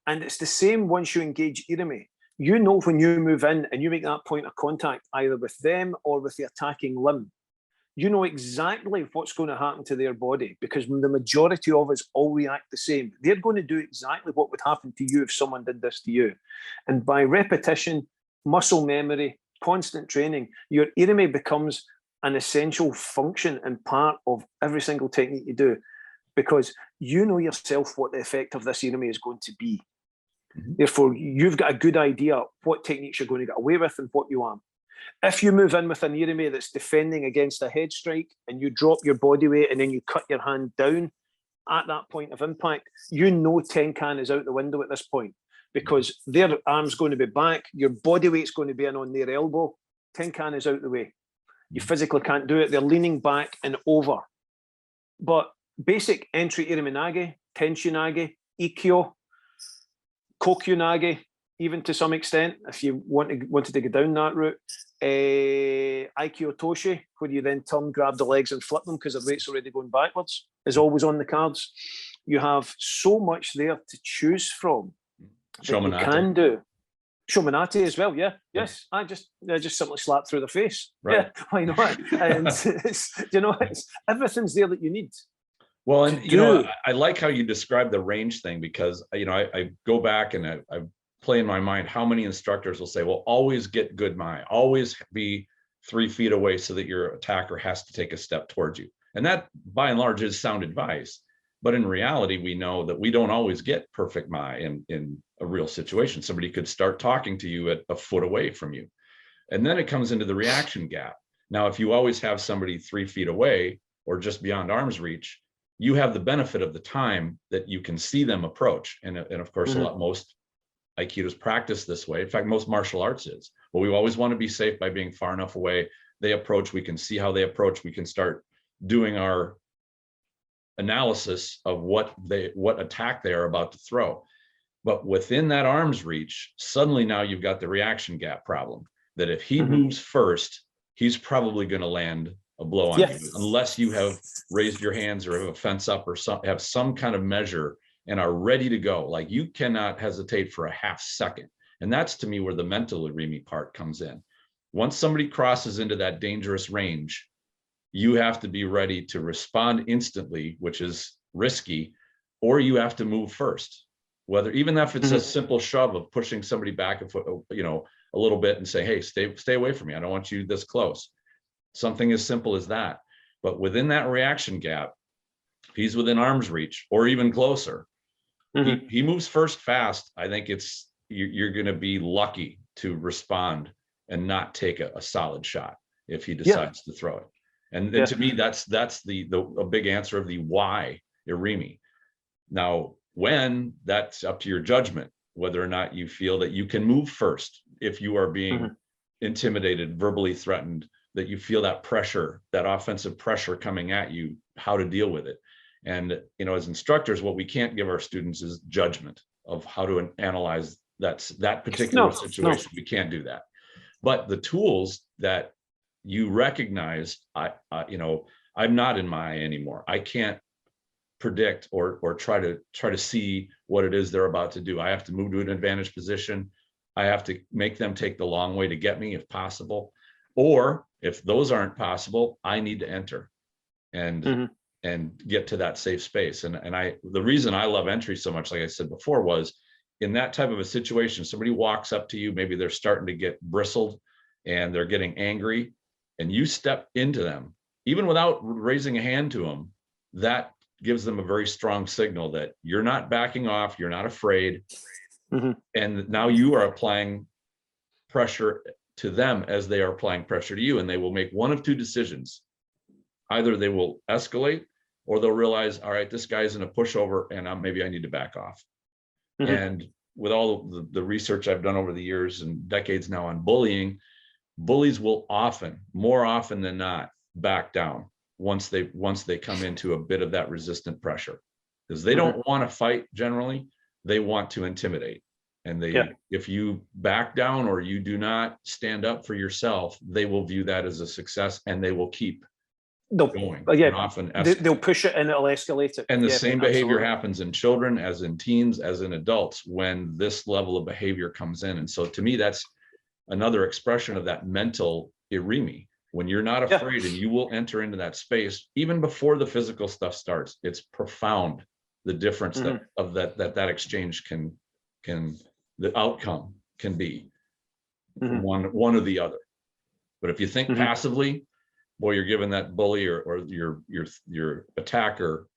And it's the same once you engage Irimi. You know when you move in and you make that point of contact, either with them or with the attacking limb, you know exactly what's going to happen to their body because the majority of us all react the same. They're going to do exactly what would happen to you if someone did this to you. And by repetition, muscle memory, constant training, your Irimi becomes an essential function and part of every single technique you do because you know yourself what the effect of this Irimi is going to be. Therefore, you've got a good idea what techniques you're going to get away with and what you aren't. If you move in with an Irimi that's defending against a head strike and you drop your body weight and then you cut your hand down at that point of impact, you know Tenkan is out the window at this point because their arm's going to be back, your body weight's going to be in on their elbow, Tenkan is out the way. You physically can't do it. They're leaning back and over. But basic entry Iriminage, Tenshinage, Ikkyo, Kokyunage, even to some extent, if you wanted to go down that route, Aikyo Toshi, where you then turn, grab the legs and flip them because the weight's already going backwards, is always on the cards. You have so much there to choose from that you can do. Shomanate as well, yeah. Yes, I just simply slap through the face. Right. Yeah, why not? And it's everything's there that you need. Well, and I like how you describe the range thing because I go back and I play in my mind how many instructors will say, well, always get good Mai, always be 3 feet away so that your attacker has to take a step towards you. And that by and large is sound advice. But in reality, we know that we don't always get perfect Mai in a real situation. Somebody could start talking to you at a foot away from you. And then it comes into the reaction gap. Now, if you always have somebody 3 feet away or just beyond arm's reach, you have the benefit of the time that you can see them approach. And of course, most Aikidos practice this way. In fact, most martial arts is. But we always want to be safe by being far enough away. They approach, we can see how they approach. We can start doing our analysis of what attack they are about to throw. But within that arm's reach, suddenly now you've got the reaction gap problem. That if he moves first, he's probably going to land a blow on you, unless you have raised your hands or have a fence up or have some kind of measure and are ready to go. Like you cannot hesitate for a half second. And that's to me where the mental Irimi part comes in. Once somebody crosses into that dangerous range, you have to be ready to respond instantly, which is risky, or you have to move first. Whether even if it's a simple shove of pushing somebody back a foot, a little bit and say, hey, stay away from me. I don't want you this close. Something as simple as that. But within that reaction gap, if he's within arm's reach or even closer, he moves first fast. I think you're going to be lucky to respond and not take a solid shot if he decides to throw it. And then to me, that's a big answer of the why Irimi. Now, when, that's up to your judgment, whether or not you feel that you can move first if you are being intimidated, verbally threatened, that you feel that pressure, that offensive pressure coming at you, how to deal with it. And, as instructors, what we can't give our students is judgment of how to analyze that particular situation. We can't do that. But the tools that you recognize, I'm not in my anymore. I can't predict or try to see what it is they're about to do. I have to move to an advantage position. I have to make them take the long way to get me if possible. Or if those aren't possible, I need to enter and get to that safe space. And the reason I love entry so much, like I said before, was in that type of a situation, somebody walks up to you, maybe they're starting to get bristled and they're getting angry, and you step into them, even without raising a hand to them, that gives them a very strong signal that you're not backing off, you're not afraid. And now you are applying pressure to them as they are applying pressure to you, and they will make one of two decisions. Either they will escalate, or they'll realize, all right, this guy's in a pushover and maybe I need to back off. And with all the research I've done over the years and decades now on bullying, bullies will more often than not, back down once they come into a bit of that resistant pressure, because they don't want to fight. Generally, they want to intimidate. And if you back down or you do not stand up for yourself, they will view that as a success, and they will keep going. And often they'll push it and it'll escalate it. And the same behavior happens in children, as in teens, as in adults, when this level of behavior comes in. And so to me, that's another expression of that mental Irimi. When you're not afraid and you will enter into that space, even before the physical stuff starts, it's profound, the difference that exchange can the outcome can be one or the other. But if you think passively, boy, you're giving that bully or your attacker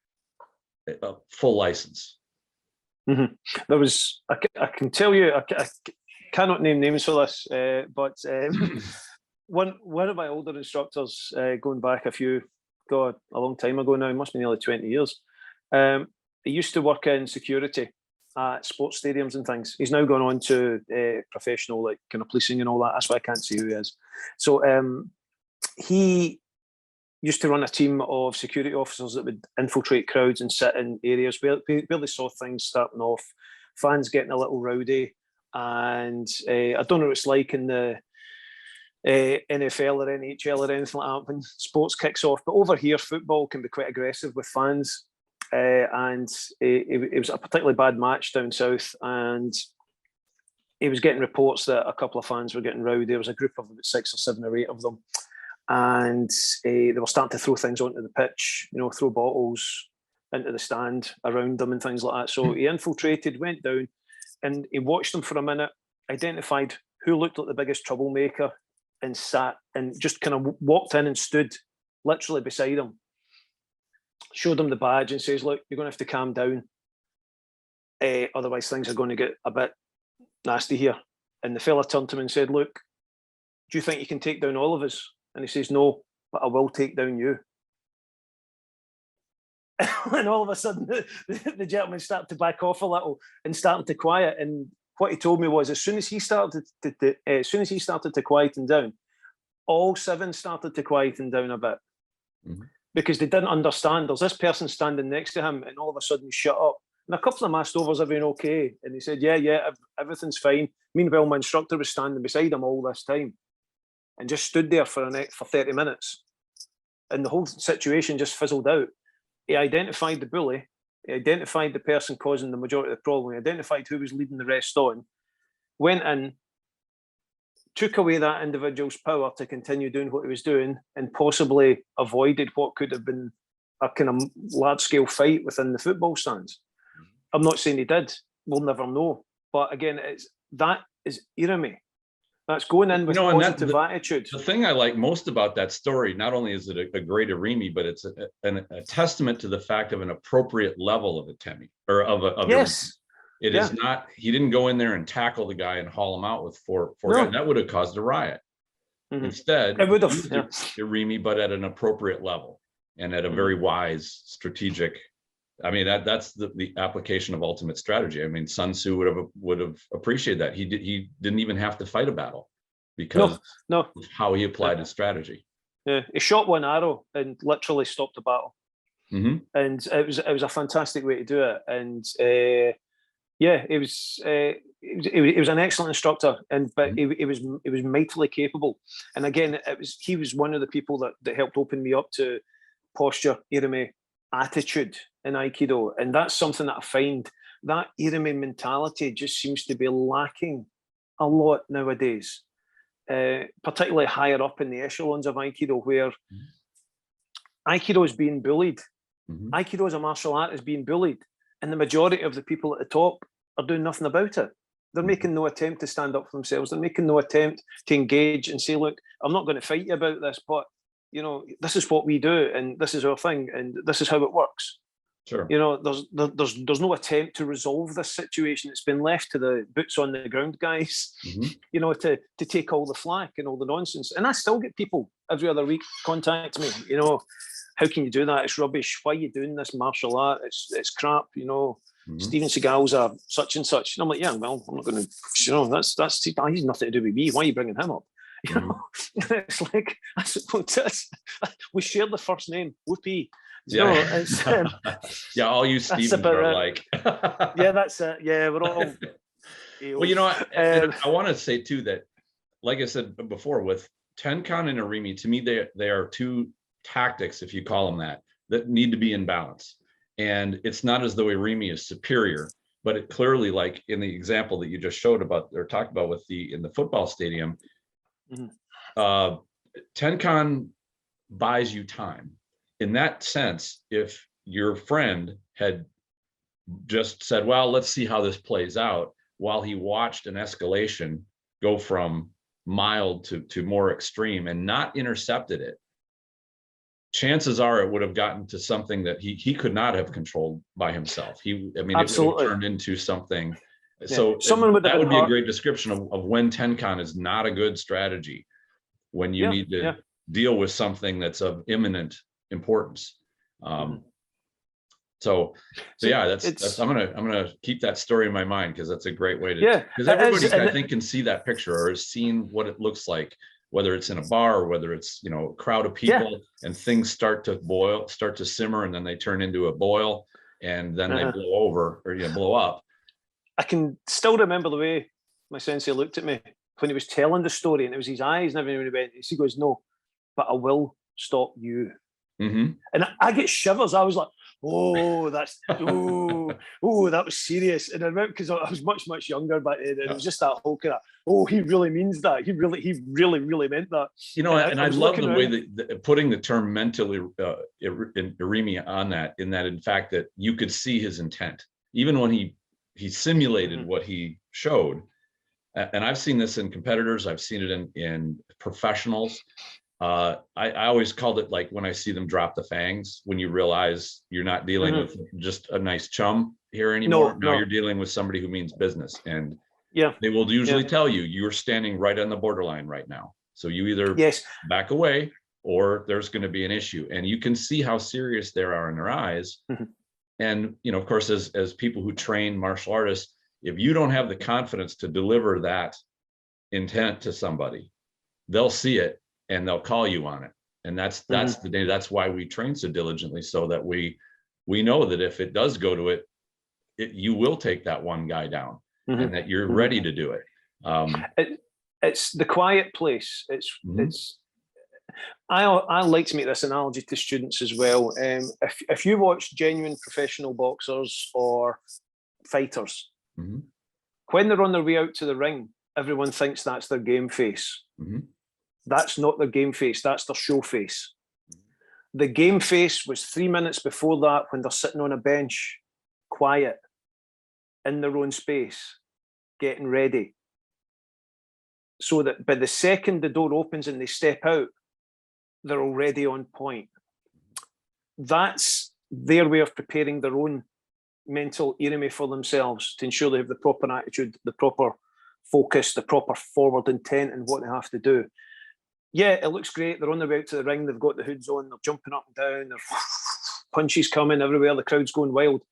a full license. There was, I can tell you, I cannot name names for this, but one of my older instructors, going back a long time ago now, must be nearly 20 years, he used to work in security at sports stadiums and things. He's now gone on to professional, like kind of policing and all that. That's why I can't see who he is. So he used to run a team of security officers that would infiltrate crowds and sit in areas where they saw things starting off, fans getting a little rowdy. And I don't know what it's like in the NFL or NHL or anything like that when sports kicks off, but over here football can be quite aggressive with fans. And it was a particularly bad match down south, and he was getting reports that a couple of fans were getting rowdy. There was a group of about 6 or 7 or 8 of them, and they were starting to throw things onto the pitch, throw bottles into the stand around them and things like that. So he infiltrated, went down, and he watched them for a minute, identified who looked like the biggest troublemaker, and sat and just kind of walked in and stood literally beside him, showed him the badge and says, look, you're going to have to calm down. Otherwise things are going to get a bit nasty here. And the fella turned to him and said, look, do you think you can take down all of us? And he says, no, but I will take down you. And all of a sudden the gentleman started to back off a little and started to quiet. And what he told me was, as soon as he started to quieten down, all 7 started to quieten down a bit. Because they didn't understand. There's this person standing next to him, and all of a sudden, shut up. And a couple of them asked over, is everything okay? And he said, yeah, everything's fine. Meanwhile, my instructor was standing beside him all this time and just stood there for 30 minutes. And the whole situation just fizzled out. He identified the bully. He identified the person causing the majority of the problem. He identified who was leading the rest on. Went in, took away that individual's power to continue doing what he was doing, and possibly avoided what could have been a kind of large-scale fight within the football stands. I'm not saying he did. We'll never know. But again, that is Irimi. That's going in with positive attitude. The thing I like most about that story, not only is it a great Irimi, but it's a testament to the fact of an appropriate level of atemi, or of yes. It is not, he didn't go in there and tackle the guy and haul him out with four guys. That would have caused a riot. Instead, it would have Irimi, but at an appropriate level and at a very wise, strategic. I mean, that's the application of ultimate strategy. I mean, Sun Tzu would have appreciated that. He didn't even have to fight a battle because of how he applied his strategy. Yeah, he shot one arrow and literally stopped the battle. And it was a fantastic way to do it. And Yeah, he was an excellent instructor, but he was mightily capable. And again, he was one of the people that helped open me up to posture, Irimi, attitude in Aikido, and that's something that I find that Irimi mentality just seems to be lacking a lot nowadays, particularly higher up in the echelons of Aikido, where Aikido is being bullied. Aikido as a martial art is being bullied, and the majority of the people at the top are doing nothing about it. They're making no attempt to stand up for themselves. They're making no attempt to engage and say, look, I'm not going to fight you about this, but you know, this is what we do, and this is our thing, and this is how it works. Sure. You know, there's no attempt to resolve this situation. It's been left to the boots on the ground guys, you know, to take all the flack and all the nonsense. And I still get people every other week contact me, you know, how can you do that? It's rubbish. Why are you doing this martial art? It's crap, you know. Steven Seagal's a such and such. And I'm like, yeah, well, I'm not going to, you know, that's he's nothing to do with me. Why are you bringing him up? You know, it's like, we share the first name, Whoopee. Yeah. No, it's, yeah, all you Stevens are like. Yeah, that's it. Yeah, we're all. Well, you know, I want to say too that, like I said before, with Tenkan and Irimi, to me, they are two tactics, if you call them that need to be in balance. And it's not as though Irimi is superior, but it clearly, like in the example that you just showed about or talked about with in the football stadium, Tenkan buys you time. In that sense, if your friend had just said, well, let's see how this plays out, while he watched an escalation go from mild to more extreme and not intercepted it, chances are it would have gotten to something that he could not have controlled by himself. It would have turned into something. Yeah. So that would be a great description of when Tenkan is not a good strategy, when you need to deal with something that's of imminent importance. So yeah, that's I'm gonna keep that story in my mind, because that's a great way to, because everybody I think can see that picture or has seen what it looks like, whether it's in a bar or whether it's, you know, a crowd of people and things start to simmer, and then they turn into a boil, and then they blow over or blow up. I can still remember the way my sensei looked at me when he was telling the story, and it was his eyes and everything. When he went, he goes, "No, but I will stop you." And I get shivers. I was like, "Oh, that was serious." And I remember, because I was much younger back then, and it was just that whole kind of, "Oh, he really means that. He really meant that." You know, and I love the way that putting the term mentally in Irimi on that, in fact that you could see his intent, even when he simulated what he showed. And I've seen this in competitors. I've seen it in professionals. I always called it like when I see them drop the fangs, when you realize you're not dealing with just a nice chum here anymore. Now you're dealing with somebody who means business, and they will usually tell you you're standing right on the borderline right now. So you either back away or there's going to be an issue, and you can see how serious they are in their eyes. And, you know, of course, as people who train martial artists, if you don't have the confidence to deliver that intent to somebody, they'll see it and they'll call you on it. And that's the day. That's why we train so diligently, so that we know that if it does go to it, you will take that one guy down, and that you're ready to do it. It's the quiet place. It's. I like to make this analogy to students as well. If you watch genuine professional boxers or fighters, when they're on their way out to the ring, everyone thinks that's their game face. That's not their game face. That's their show face. The game face was 3 minutes before that, when they're sitting on a bench, quiet, in their own space, getting ready. So that by the second the door opens and they step out, they're already on point. That's their way of preparing their own mental Irimi for themselves, to ensure they have the proper attitude, the proper focus, the proper forward intent in what they have to do. Yeah, it looks great. They're on their way out to the ring. They've got the hoods on. They're jumping up and down. There's punches coming everywhere. The crowd's going wild.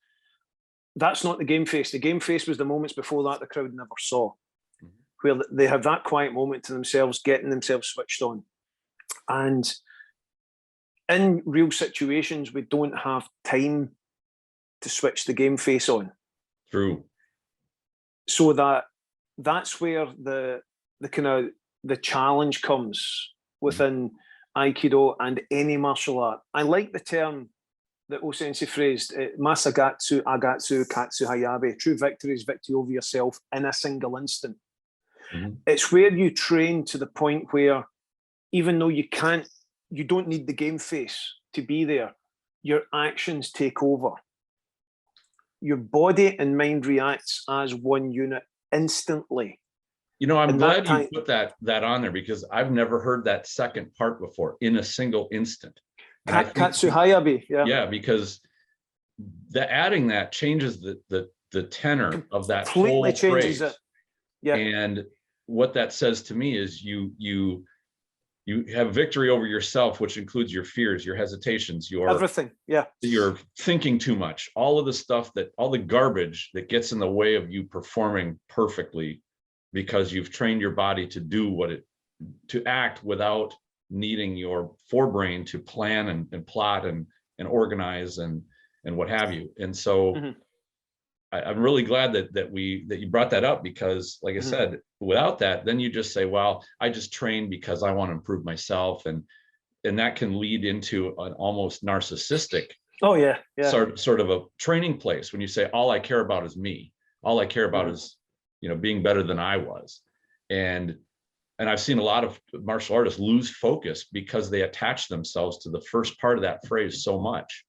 That's not the game face. The game face was the moments before that the crowd never saw, where they have that quiet moment to themselves, getting themselves switched on. And in real situations, we don't have time to switch the game face on. True. so that's where the kind of the challenge comes within Aikido and any martial art. I like the term that O-sensei phrased, Masagatsu, Agatsu, Katsu Hayabe. True victory is victory over yourself in a single instant. Mm-hmm. It's where you train to the point where even though you don't need the game face to be there, your actions take over. Your body and mind reacts as one unit instantly. You know, I'm And glad you put that on there, because I've never heard that second part before, in a single instant. Katsu Hayabe, yeah, because adding that changes the tenor of that completely whole changes phrase. it. Yeah. And what that says to me is you have victory over yourself, which includes your fears, your hesitations, everything. Yeah. You're thinking too much, all of the stuff all the garbage that gets in the way of you performing perfectly, because you've trained your body to do to act without needing your forebrain to plan and plot and organize and what have you. And so I'm really glad that you brought that up, because like I said, without that, then you just say, well, I just train because I want to improve myself. And that can lead into an almost narcissistic sort of a training place, when you say, all I care about is me. All I care about is, being better than I was. And I've seen a lot of martial artists lose focus because they attach themselves to the first part of that phrase so much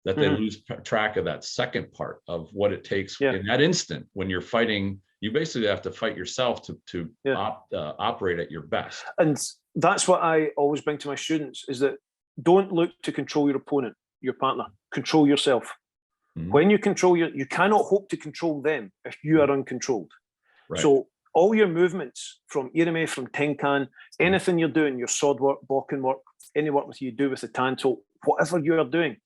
that they lose track of that second part of what it takes in that instant. When you're fighting, you basically have to fight yourself to operate at your best. And that's what I always bring to my students, is that don't look to control your opponent, your partner. Control yourself. When you control you cannot hope to control them if you are uncontrolled. Right. So all your movements, from Irimi, from Tenkan, anything you're doing, your sword work, Bokken work, any work you do with the tanto, whatever you are doing,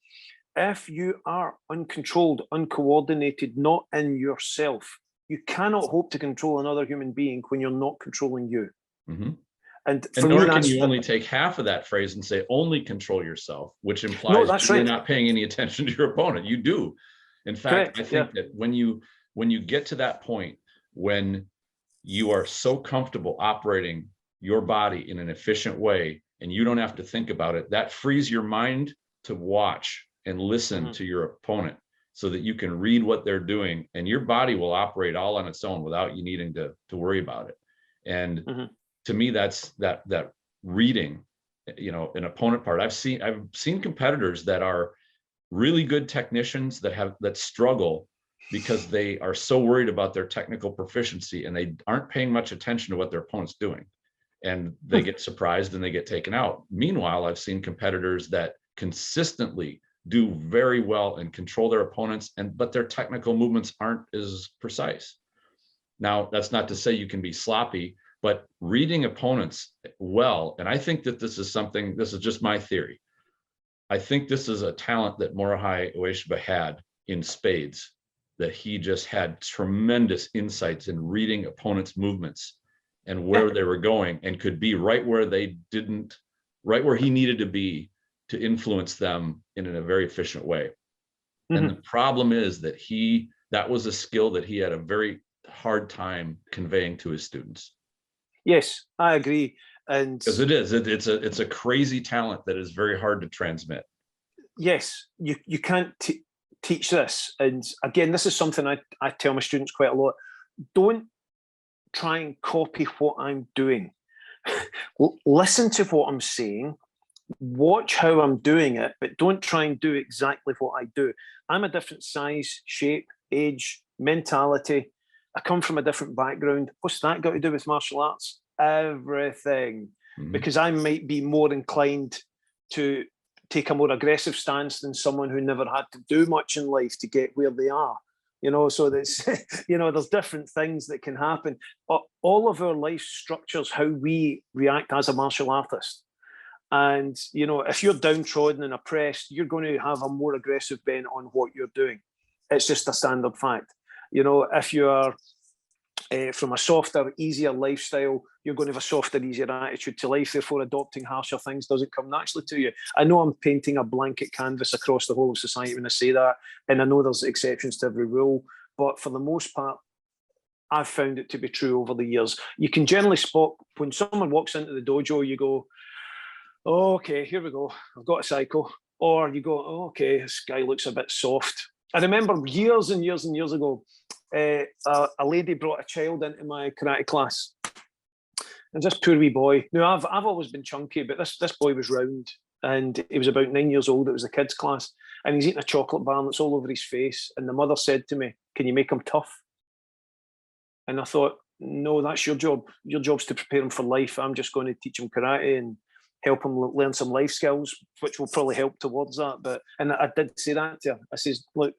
if you are uncontrolled, uncoordinated, not in yourself, you cannot hope to control another human being when you're not controlling you. And nor can you only take half of that phrase and say only control yourself, which implies you're not paying any attention to your opponent. You do. In fact, I think that when you get to that point, when you are so comfortable operating your body in an efficient way and you don't have to think about it, that frees your mind to watch and listen to your opponent, so that you can read what they're doing, and your body will operate all on its own without you needing to worry about it. And to me, that's that reading, an opponent part. I've seen competitors that are really good technicians that struggle because they are so worried about their technical proficiency, and they aren't paying much attention to what their opponent's doing, and they get surprised and they get taken out. Meanwhile, I've seen competitors that consistently do very well and control their opponents, but their technical movements aren't as precise. Now, that's not to say you can be sloppy, but reading opponents well, and I think that this is just my theory. I think this is a talent that Morihei Ueshiba had in spades, that he just had tremendous insights in reading opponents' movements and where they were going, and could be right where he needed to be to influence them in a very efficient way. And the problem is that was a skill that he had a very hard time conveying to his students. Yes, I agree. And because it's a crazy talent that is very hard to transmit. Yes, you can't teach this. And again, this is something I tell my students quite a lot. Don't try and copy what I'm doing. Listen to what I'm saying, watch how I'm doing it, but don't try and do exactly what I do. I'm a different size, shape, age, mentality. I come from a different background. What's that got to do with martial arts? Everything. Because I might be more inclined to take a more aggressive stance than someone who never had to do much in life to get where they are. So that's, there's different things that can happen. All of our life structures how we react as a martial artist. And, if you're downtrodden and oppressed, you're going to have a more aggressive bent on what you're doing. It's just a standard fact. If you're from a softer, easier lifestyle, you're going to have a softer, easier attitude to life. Therefore, adopting harsher things doesn't come naturally to you. I know I'm painting a blanket canvas across the whole of society when I say that, and I know there's exceptions to every rule. But for the most part, I've found it to be true over the years. You can generally spot when someone walks into the dojo, you go, oh, okay, here we go. I've got a cycle. Or you go, oh, okay, this guy looks a bit soft. I remember years and years and years ago, a lady brought a child into my karate class. And this poor wee boy. Now, I've always been chunky, but this boy was round, and he was about 9 years old. It was the kids' class, and he's eating a chocolate bar, and it's all over his face. And the mother said to me, "Can you make him tough?" And I thought, no, that's your job. Your job's to prepare him for life. I'm just going to teach him karate and help him learn some life skills, which will probably help towards that. And I did say that to her. I says, look,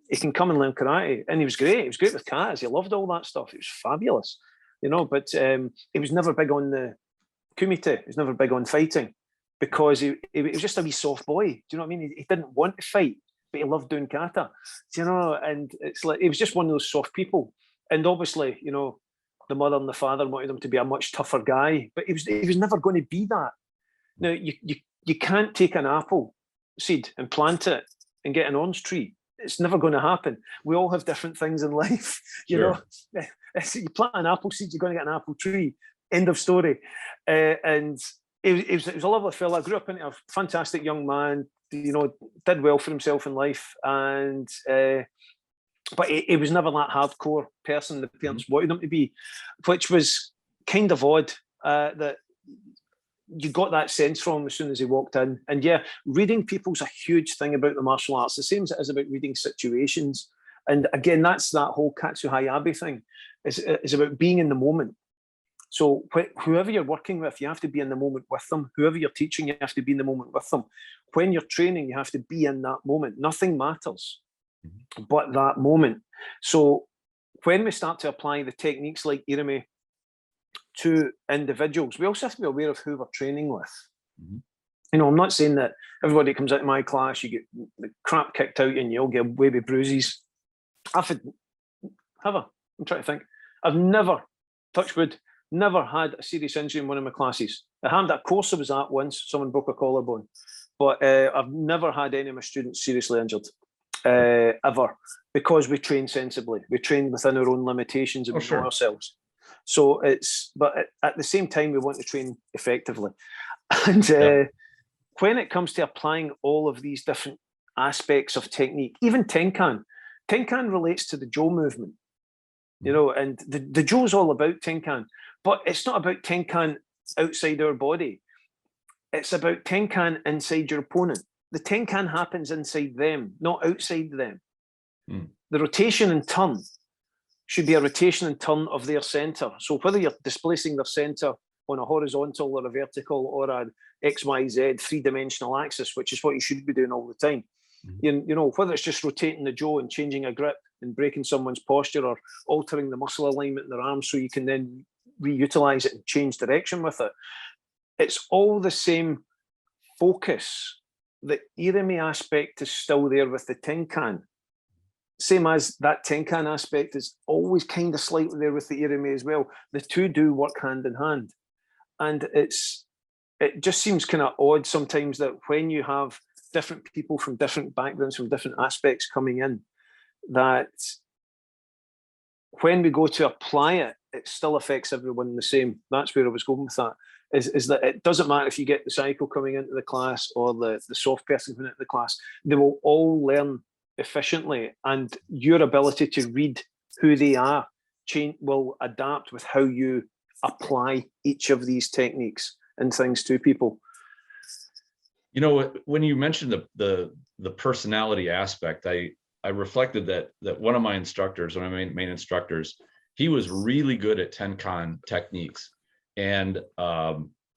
he can come and learn karate. And he was great. He was great with kats. He loved all that stuff. It was fabulous, you know, but he was never big on the kumite. He was never big on fighting because he was just a wee soft boy. Do you know what I mean? He didn't want to fight, but he loved doing kata, do you know? And it's like, he was just one of those soft people. And obviously, you know, the mother and the father wanted him to be a much tougher guy, but he was never going to be that. Now, you can't take an apple seed and plant it and get an orange tree. It's never going to happen. We all have different things in life. You know, you plant an apple seed, you're going to get an apple tree. End of story. And it was a lovely fella. I grew up into a fantastic young man, you know, did well for himself in life. And but he was never that hardcore person the parents wanted him to be, which was kind of odd that you got that sense from him as soon as he walked in. And yeah, reading people's a huge thing about the martial arts, the same as it is about reading situations. And again, that's that whole Katsu Hayabe thing. It's about being in the moment. So whoever you're working with, you have to be in the moment with them. Whoever you're teaching, you have to be in the moment with them. When you're training, you have to be in that moment. Nothing matters but that moment. So when we start to apply the techniques like Irimi to individuals, we also have to be aware of who we're training with. You know, I'm not saying that everybody comes out of my class, you get the crap kicked out and you'll get baby bruises. I'm trying to think. I've never, touch wood, never had a serious injury in one of my classes. I had that course I was at once, someone broke a collarbone, but I've never had any of my students seriously injured, ever, because we train sensibly. We train within our own limitations and we know ourselves. So but at the same time, we want to train effectively. And when it comes to applying all of these different aspects of technique, even Tenkan relates to the Jo movement, you know, and the Jo's all about Tenkan, but it's not about Tenkan outside our body. It's about Tenkan inside your opponent. The Tenkan happens inside them, not outside them. The rotation and turn should be a rotation and turn of their center. So whether you're displacing their center on a horizontal or a vertical or an XYZ three-dimensional axis, which is what you should be doing all the time. You know, whether it's just rotating the jaw and changing a grip and breaking someone's posture or altering the muscle alignment in their arms so you can then reutilize it and change direction with it. It's all the same focus. The Irimi aspect is still there with the Tenkan. Same as that Tenkan aspect is always kind of slightly there with the Irimi as well. The two do work hand in hand. And it just seems kind of odd sometimes that when you have different people from different backgrounds, from different aspects coming in, that when we go to apply it, it still affects everyone the same. That's where I was going with that, is that it doesn't matter if you get the psycho coming into the class or the soft person coming into the class, they will all learn efficiently, and your ability to read who they are will adapt with how you apply each of these techniques and things to people. You know, when you mentioned the personality aspect, I reflected that one of my instructors, one of my main instructors, he was really good at Tenkan techniques, and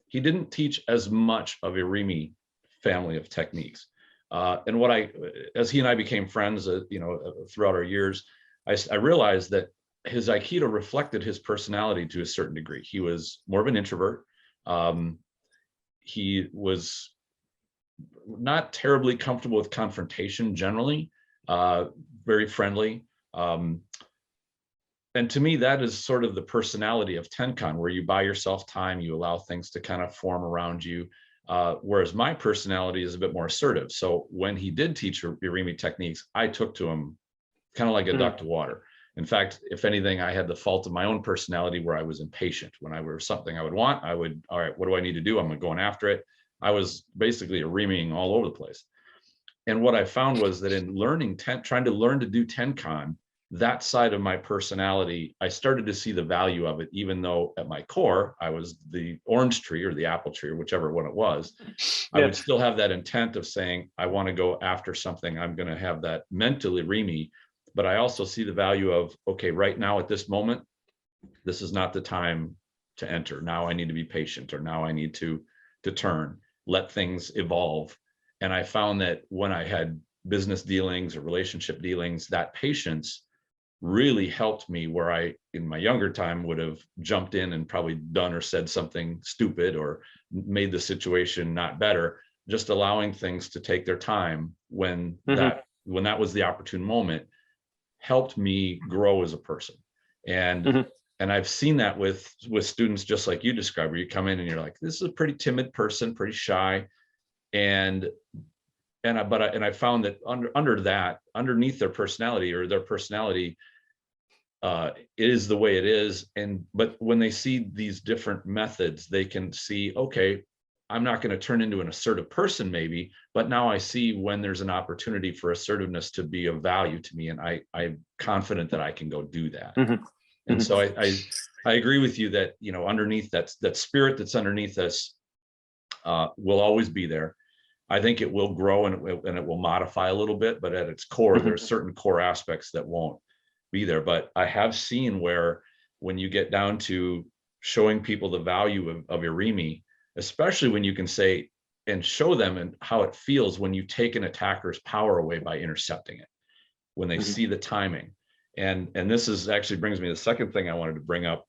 he didn't teach as much of Irimi family of techniques. And as he and I became friends, you know, throughout our years, I realized that his Aikido reflected his personality to a certain degree. He was more of an introvert. He was not terribly comfortable with confrontation generally, very friendly. And to me, that is sort of the personality of Tenkan, where you buy yourself time, you allow things to kind of form around you. Whereas my personality is a bit more assertive. So when he did teach Irimi techniques, I took to him kind of like a duck to water. In fact, if anything, I had the fault of my own personality where I was impatient. When I were something I would want, I would, all right, what do I need to do? I'm going after it. I was basically a Reamying all over the place. And what I found was that in learning, trying to learn to do Tenkan, that side of my personality, I started to see the value of it, even though at my core, I was the orange tree or the apple tree or whichever one it was. I would still have that intent of saying, I want to go after something. I'm going to have that mentally Reamy, but I also see the value of, okay, right now at this moment, this is not the time to enter. Now I need to be patient, or now I need to turn, let things evolve. And I found that when I had business dealings or relationship dealings, that patience really helped me, where I, in my younger time, would have jumped in and probably done or said something stupid or made the situation not better. Just allowing things to take their time when that was the opportune moment helped me grow as a person. And and I've seen that with students just like you described, where you come in and you're like, this is a pretty timid person, pretty shy. And I found that underneath their personality, is the way it is. But when they see these different methods, they can see, okay, I'm not going to turn into an assertive person maybe, but now I see when there's an opportunity for assertiveness to be of value to me. And I'm confident that I can go do that. And so I agree with you that, underneath that spirit that's underneath us will always be there. I think it will grow and it will modify a little bit, but at its core, there's certain core aspects that won't be there. But I have seen where when you get down to showing people the value of Irimi, especially when you can say and show them and how it feels when you take an attacker's power away by intercepting it, when they see the timing. And this is actually brings me to the second thing I wanted to bring up.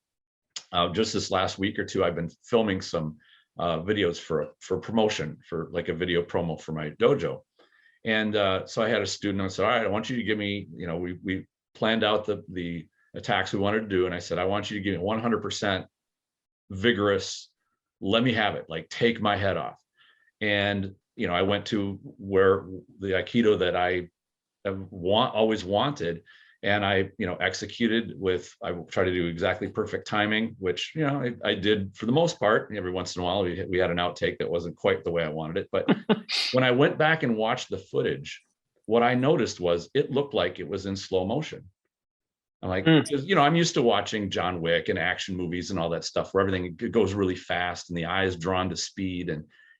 Just this last week or two, I've been filming some videos for promotion, for like a video promo for my dojo. And so I had a student, I said, all right, I want you to give me, we planned out the attacks we wanted to do. And I said, I want you to give me 100% vigorous, let me have it, like take my head off. And, I went to where the Aikido that I always wanted. And I, executed with, I try to do exactly perfect timing, which, I did for the most part. Every once in a while, we had an outtake that wasn't quite the way I wanted it. But when I went back and watched the footage, what I noticed was it looked like it was in slow motion. I'm like, I'm used to watching John Wick and action movies and all that stuff where everything goes really fast and the eye is drawn to speed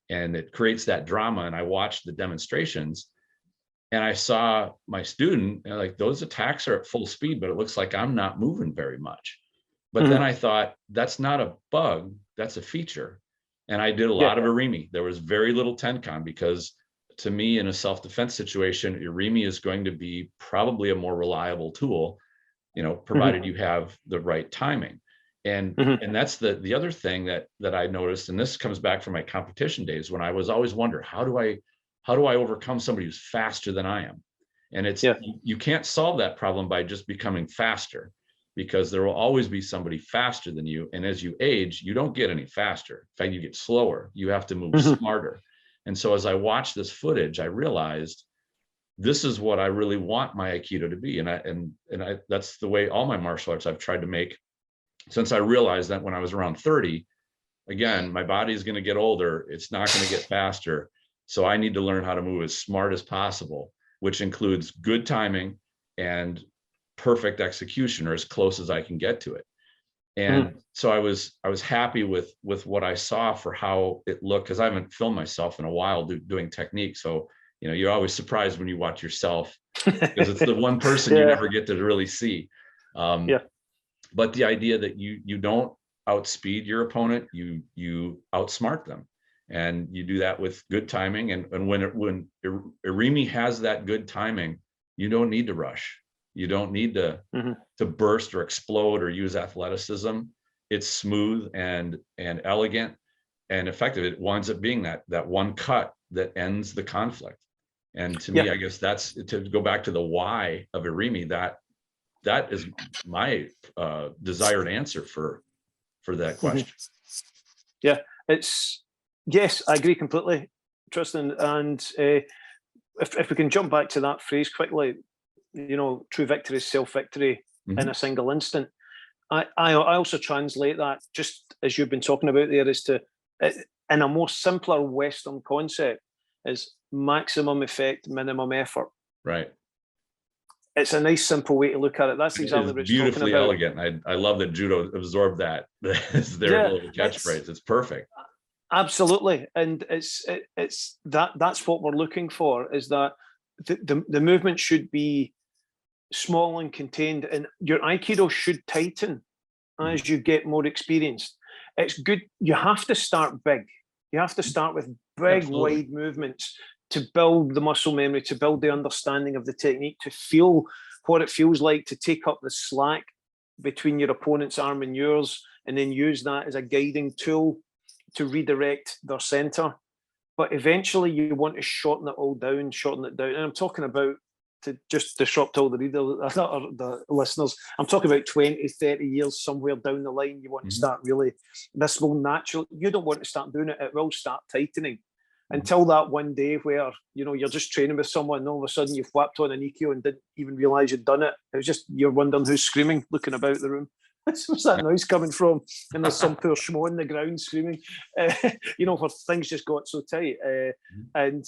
and it creates that drama. And I watched the demonstrations. And I saw my student, and like, those attacks are at full speed, but it looks like I'm not moving very much. But then I thought, that's not a bug, that's a feature. And I did a lot of Irimi. There was very little Tenkan, because to me, in a self-defense situation, Irimi is going to be probably a more reliable tool, provided you have the right timing. And that's the other thing that I noticed, and this comes back from my competition days, when I was always wondering, how do I overcome somebody who's faster than I am? And it's, you can't solve that problem by just becoming faster, because there will always be somebody faster than you. And as you age, you don't get any faster. In fact, you get slower. You have to move smarter. And so as I watched this footage, I realized this is what I really want my Aikido to be. And that's the way all my martial arts I've tried to make, since I realized that when I was around 30, again, my body is going to get older. It's not going to get faster. So I need to learn how to move as smart as possible, which includes good timing and perfect execution, or as close as I can get to it. And so I was happy with what I saw for how it looked, because I haven't filmed myself in a while doing technique. So, you're always surprised when you watch yourself, because it's the one person you never get to really see. But the idea that you don't outspeed your opponent, you outsmart them. And you do that with good timing. And when Irimi has that good timing, you don't need to rush. You don't need to burst or explode or use athleticism. It's smooth and elegant and effective. It winds up being that one cut that ends the conflict. And to me, I guess that's, to go back to the why of Irimi, that is my desired answer for that question. Yes, I agree completely, Tristan. And if we can jump back to that phrase quickly, true victory is self-victory in a single instant. I also translate that, just as you've been talking about there, is to, in a more simpler Western concept, is maximum effect, minimum effort. Right. It's a nice, simple way to look at it. That's exactly what it's beautifully talking about. elegant. I love that judo absorbed that as their little catchphrase. It's perfect. Absolutely, and it's that's what we're looking for, is that the movement should be small and contained, and your Aikido should tighten as you get more experienced. It's good. You have to start big. You have to start with big, wide movements to build the muscle memory, to build the understanding of the technique, to feel what it feels like to take up the slack between your opponent's arm and yours, and then use that as a guiding tool to redirect their center. But eventually you want to shorten it all down, and I'm talking about, to just disrupt all the readers or the listeners, I'm talking about 20, 30 years somewhere down the line. You want to start really, this will naturally, you don't want to start doing it, it will start tightening. Until that one day where, you know, you're just training with someone and all of a sudden you've whapped on an Ikkyo and didn't even realize you'd done it. It was just, you're wondering who's screaming, looking about the room. Where's that noise coming from? And there's some poor schmo on the ground screaming, you know, where things just got so tight. And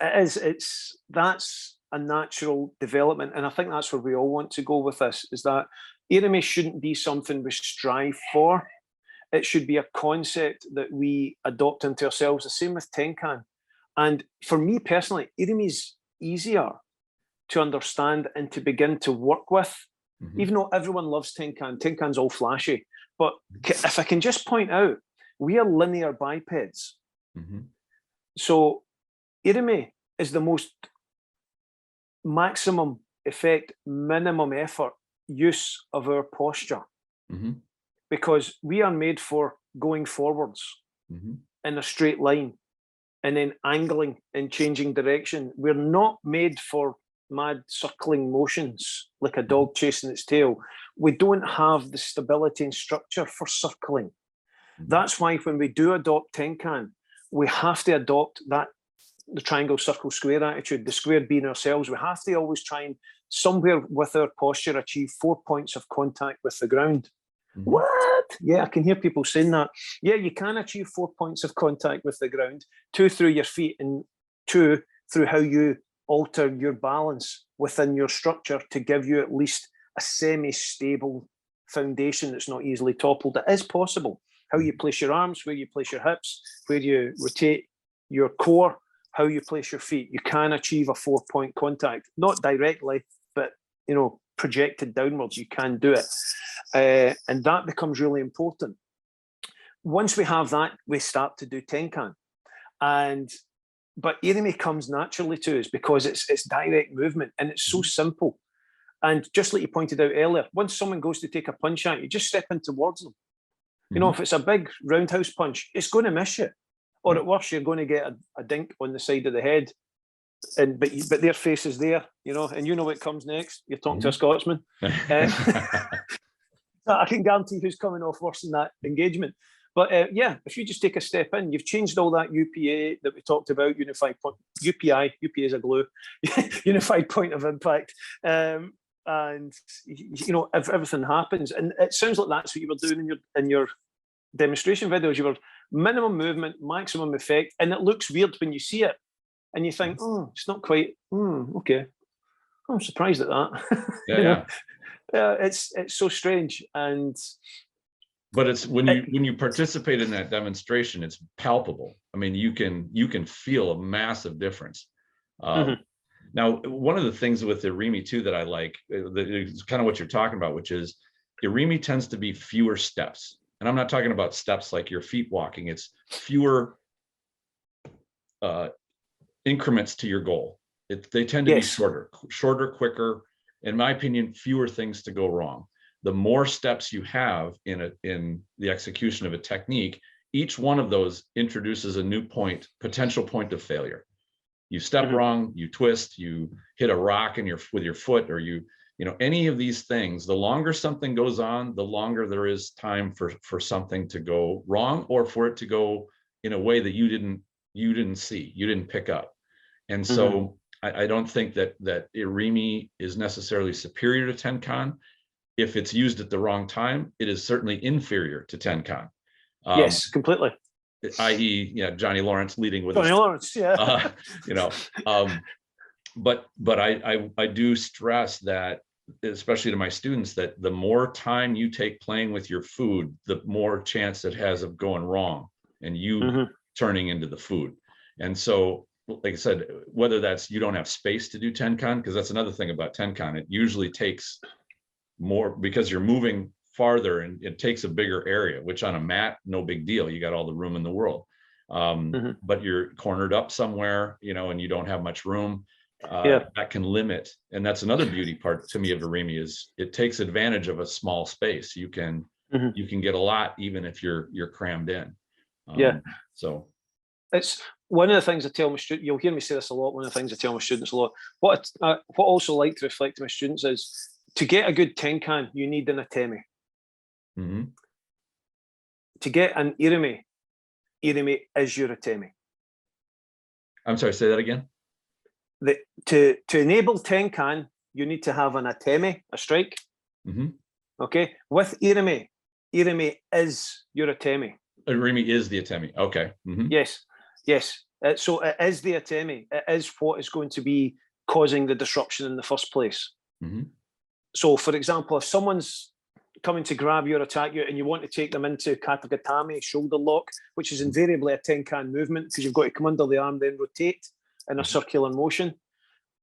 that's a natural development. And I think that's where we all want to go with this, is that Irimi shouldn't be something we strive for. It should be a concept that we adopt into ourselves. The same with Tenkan. And for me personally, Irimi's easier to understand and to begin to work with. Even though everyone loves Tenkan, Tenkan's all flashy. But if I can just point out, we are linear bipeds. So Irimi is the most maximum effect, minimum effort use of our posture. Because we are made for going forwards in a straight line and then angling and changing direction. We're not made for mad circling motions like a dog chasing its tail. We don't have the stability and structure for circling. That's why when we do adopt Tenkan, we have to adopt that, the triangle, circle, square attitude, the square being ourselves. We have to always try and somewhere with our posture achieve 4 points of contact with the ground. What? Yeah, I can hear people saying that. Yeah, you can achieve 4 points of contact with the ground, 2 through your feet and 2 through how you alter your balance within your structure to give you at least a semi-stable foundation that's not easily toppled. It is possible. How you place your arms, where you place your hips, where you rotate your core, how you place your feet. You can achieve a 4 point contact, not directly, but, you know, projected downwards, you can do it. And that becomes really important. Once we have that, we start to do Tenkan. But Irimi comes naturally to us because it's direct movement and it's so simple. And just like you pointed out earlier, once someone goes to take a punch at you, just step in towards them. You know, if it's a big roundhouse punch, it's going to miss you. Or at worst, you're going to get a dink on the side of the head. But their face is there, you know, and you know what comes next. You're talking to a Scotsman. I can guarantee who's coming off worse in that engagement. But yeah, if you just take a step in, you've changed all that UPA that we talked about, unified point, UPI is a glue, unified point of impact. And, you know, if everything happens, and it sounds like that's what you were doing in your demonstration videos. You were minimum movement, maximum effect, and it looks weird when you see it. And you think, oh, it's not quite, okay. I'm surprised at that. It's so strange. But it's when you participate in that demonstration, it's palpable. I mean, you can feel a massive difference. Now, one of the things with Irimi too that I like, is kind of what you're talking about, which is Irimi tends to be fewer steps. And I'm not talking about steps like your feet walking. It's fewer increments to your goal. They tend to be shorter, quicker. In my opinion, fewer things to go wrong. The more steps you have in the execution of a technique, each one of those introduces a new potential point of failure. You step wrong, you twist, you hit a rock with your foot, or you know, any of these things. The longer something goes on, the longer there is time for something to go wrong, or for it to go in a way that you didn't see, you didn't pick up. And so I don't think that Irimi is necessarily superior to Tenkan. if it's used at the wrong time, it is certainly inferior to Tenkan. Yes, completely. I.e., Johnny Lawrence leading with Johnny Lawrence, yeah. But I do stress that, especially to my students, that the more time you take playing with your food, the more chance it has of going wrong and you turning into the food. And so, like I said, whether that's you don't have space to do Tenkan, because that's another thing about Tenkan, it usually takes more because you're moving farther and it takes a bigger area, which on a mat, no big deal. You got all the room in the world. But you're cornered up somewhere, and you don't have much room. That can limit. And that's another beauty part to me of Irimi is it takes advantage of a small space. You can get a lot even if you're crammed in. So it's one of the things I tell my students, you'll hear me say this a lot, one of the things I tell my students a lot, what I also like to reflect to my students is to get a good Tenkan, you need an Atemi. To get an Irimi is your Atemi. I'm sorry, say that again. To enable Tenkan, you need to have an Atemi, a strike. Okay, with Irimi is your Atemi. Irimi is the Atemi. Okay. Yes. So it is the Atemi. It is what is going to be causing the disruption in the first place. So, for example, if someone's coming to grab you or attack you and you want to take them into katagatame, shoulder lock, which is invariably a Tenkan movement because you've got to come under the arm, then rotate in a circular motion.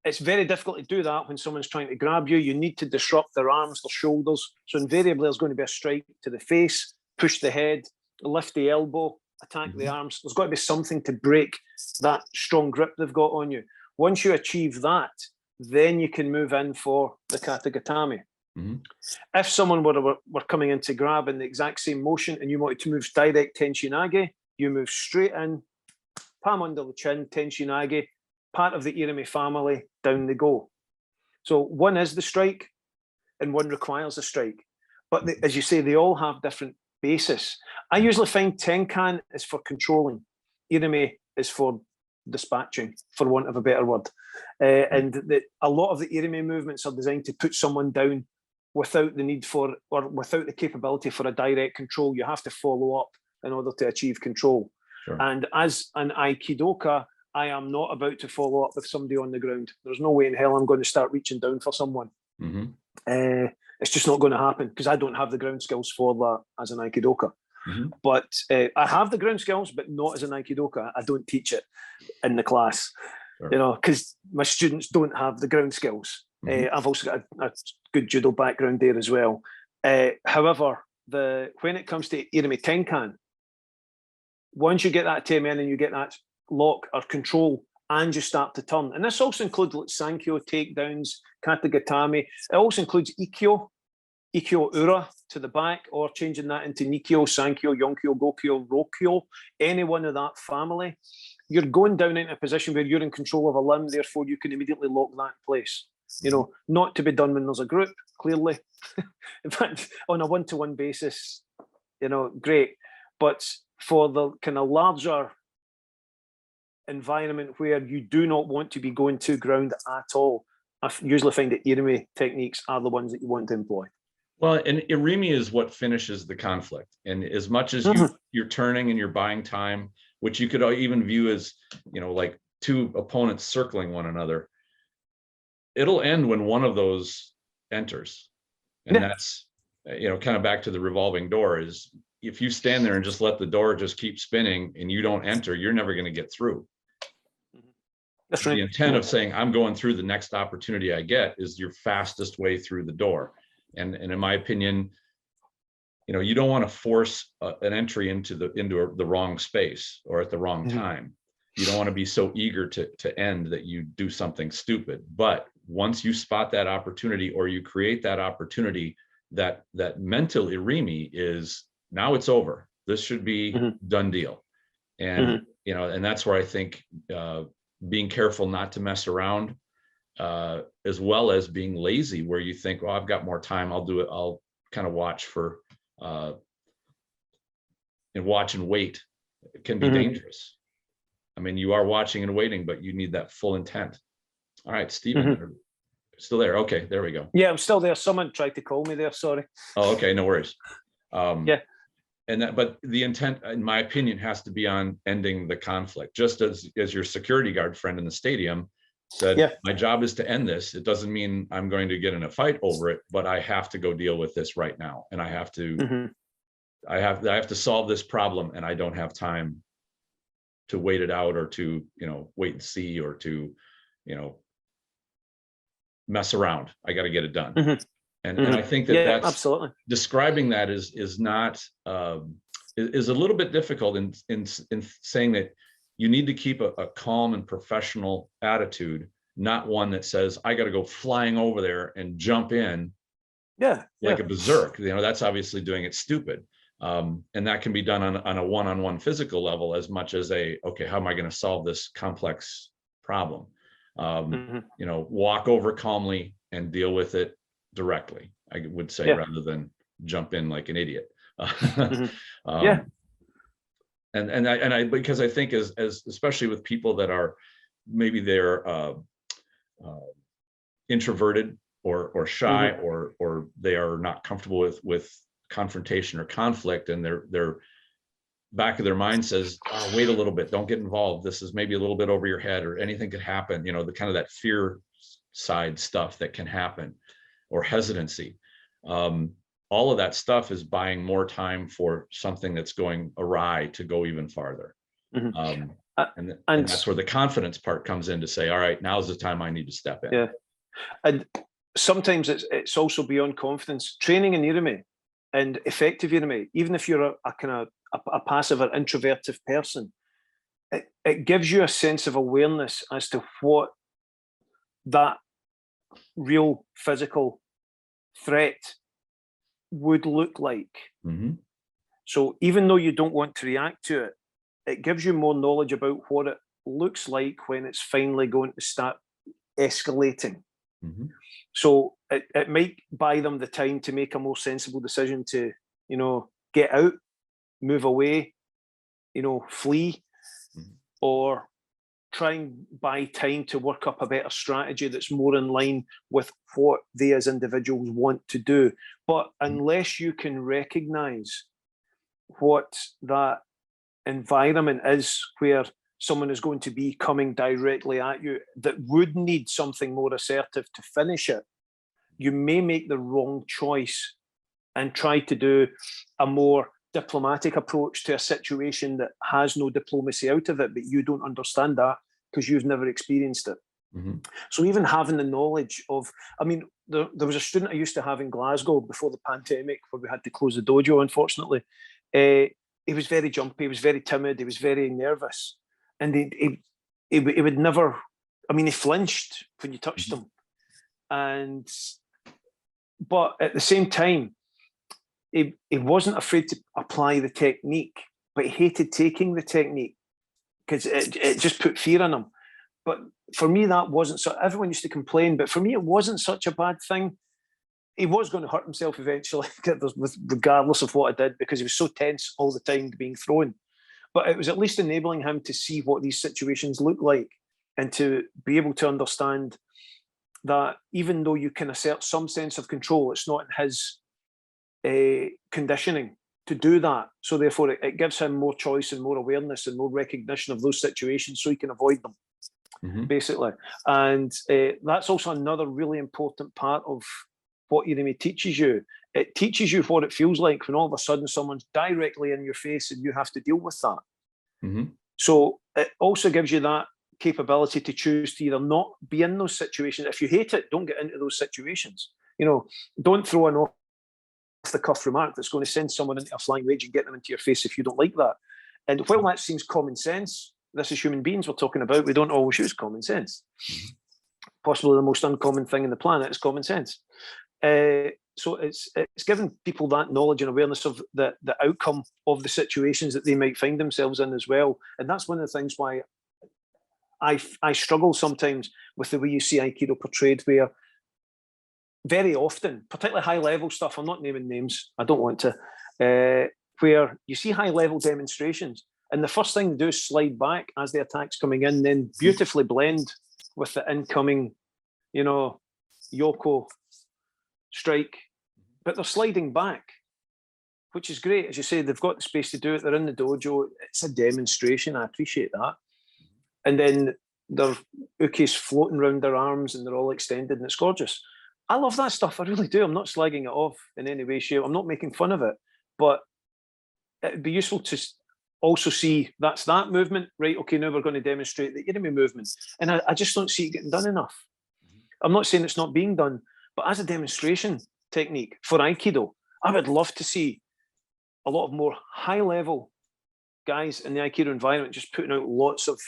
It's very difficult to do that when someone's trying to grab you. You need to disrupt their arms, their shoulders. So invariably there's going to be a strike to the face, push the head, lift the elbow, attack the arms. There's got to be something to break that strong grip they've got on you. Once you achieve that, then you can move in for the katagatame. If someone were coming in to grab in the exact same motion and you wanted to move direct tenchinage, you move straight in, palm under the chin, tenchinage, part of the Irimi family, down they go. So one is the strike and one requires a strike. But as you say, they all have different basis. I usually find Tenkan is for controlling. Irimi is for dispatching, for want of a better word. And a lot of the Irimi movements are designed to put someone down without the need for, or without the capability for a direct control. You have to follow up in order to achieve control. And as an Aikidoka, I am not about to follow up with somebody on the ground. There's no way in hell I'm going to start reaching down for someone. It's just not going to happen because I don't have the ground skills for that as an Aikidoka. But I have the ground skills, but not as an Aikidoka. I don't teach it in the class, because my students don't have the ground skills. I've also got a good judo background there as well. However, when it comes to Irimi Tenkan, once you get that Atemi in and you get that lock or control and you start to turn, and this also includes like Sankyo, takedowns, katagatame. It also includes Ikkyo Ura to the back, or changing that into Nikyo, Sankyo, Yonkyo, Gokyo, Rokyo, any one of that family. You're going down into a position where you're in control of a limb, therefore you can immediately lock that in place. Not to be done when there's a group, clearly. In fact, on a one-to-one basis, great. But for the kind of larger environment where you do not want to be going to ground at all, I usually find that Irimi techniques are the ones that you want to employ. Well, and Irimi is what finishes the conflict. And as much as you're turning and you're buying time, which you could even view as, like two opponents circling one another, it'll end when one of those enters. And that's, kind of back to the revolving door is if you stand there and just let the door just keep spinning and you don't enter, you're never going to get through. That's right. The intent of saying, I'm going through the next opportunity I get is your fastest way through the door. And in my opinion, you don't want to force an entry into the wrong space or at the wrong time. You don't want to be so eager to end that you do something stupid. But once you spot that opportunity or you create that opportunity, that mental Irimi is now it's over. This should be done deal. And and that's where I think being careful not to mess around, as well as being lazy, where you think, well, I've got more time, I'll do it. I'll kind of watch and watch and wait. It can be dangerous. I mean, you are watching and waiting, but you need that full intent. All right, Stephen. Still there? Okay, there we go. Yeah, I'm still there. Someone tried to call me there. Sorry. Oh, okay, no worries. Yeah. But the intent, in my opinion, has to be on ending the conflict. Just as your security guard friend in the stadium said, Yeah. my job is to end this. It doesn't mean I'm going to get in a fight over it, but I have to go deal with this right now, and I have to. I have to solve this problem, and I don't have time to wait it out, or to, wait and see, or to, mess around. I got to get it done. And I think that's absolutely. Describing that is not is a little bit difficult in saying that you need to keep a calm and professional attitude, not one that says, I got to go flying over there and jump in like a berserk. That's obviously doing it stupid. And that can be done on a one-on-one physical level as much as okay, how am I going to solve this complex problem? Walk over calmly and deal with it directly, I would say, rather than jump in like an idiot. And I because I think as especially with people that are maybe they're introverted or shy, or they are not comfortable with confrontation or conflict, and their back of their mind says, oh, wait a little bit, don't get involved, this is maybe a little bit over your head, or anything could happen, the kind of that fear side stuff that can happen, or hesitancy. All of that stuff is buying more time for something that's going awry to go even farther. And that's where the confidence part comes in, to say, all right, now's the time I need to step in. Yeah. And sometimes it's also beyond confidence. Training in Irimi and effective Irimi, even if you're a kind of a passive or introverted person, it gives you a sense of awareness as to what that real physical threat would look like. So even though you don't want to react to it, it gives you more knowledge about what it looks like when it's finally going to start escalating. So it might buy them the time to make a more sensible decision to, get out, move away, flee, or try and buy time to work up a better strategy that's more in line with what they as individuals want to do. But unless you can recognize what that environment is, where someone is going to be coming directly at you that would need something more assertive to finish it, you may make the wrong choice and try to do a more diplomatic approach to a situation that has no diplomacy out of it, but you don't understand that because you've never experienced it. So even having the knowledge of, there was a student I used to have in Glasgow before the pandemic, where we had to close the dojo, unfortunately. He was very jumpy, he was very timid, he was very nervous. And he would never, he flinched when you touched him. But at the same time, he wasn't afraid to apply the technique, but he hated taking the technique because it just put fear in him. But for me, that wasn't so. Everyone used to complain, but for me, it wasn't such a bad thing. He was going to hurt himself eventually, regardless of what I did, because he was so tense all the time being thrown. But it was at least enabling him to see what these situations look like, and to be able to understand that even though you can assert some sense of control, it's not in his conditioning to do that. So therefore, it gives him more choice and more awareness and more recognition of those situations, so he can avoid them, basically. And that's also another really important part of what Irimi teaches you. It teaches you what it feels like when all of a sudden someone's directly in your face and you have to deal with that. So it also gives you that capability to choose to either not be in those situations. If you hate it, don't get into those situations. Don't throw an off-the-cuff remark that's going to send someone into a flying rage and get them into your face if you don't like that. And while that seems common sense, this is human beings we're talking about. We don't always use common sense. Possibly the most uncommon thing on the planet is common sense. So it's giving people that knowledge and awareness of the outcome of the situations that they might find themselves in as well. And that's one of the things why I struggle sometimes with the way you see Aikido portrayed, where very often, particularly high-level stuff, I'm not naming names, I don't want to, where you see high-level demonstrations, and the first thing they do is slide back as the attack's coming in, then beautifully blend with the incoming, Yoko, strike, but they're sliding back, which is great. As you say, they've got the space to do it. They're in the dojo. It's a demonstration. I appreciate that. And then their ukes floating around their arms and they're all extended and it's gorgeous. I love that stuff. I really do. I'm not slagging it off in any way, shape. I'm not making fun of it, but it'd be useful to also see that's that movement, right? Okay, now we're going to demonstrate the Irimi movement. And I just don't see it getting done enough. I'm not saying it's not being done, but as a demonstration technique for Aikido, I would love to see a lot of more high level guys in the Aikido environment just putting out lots of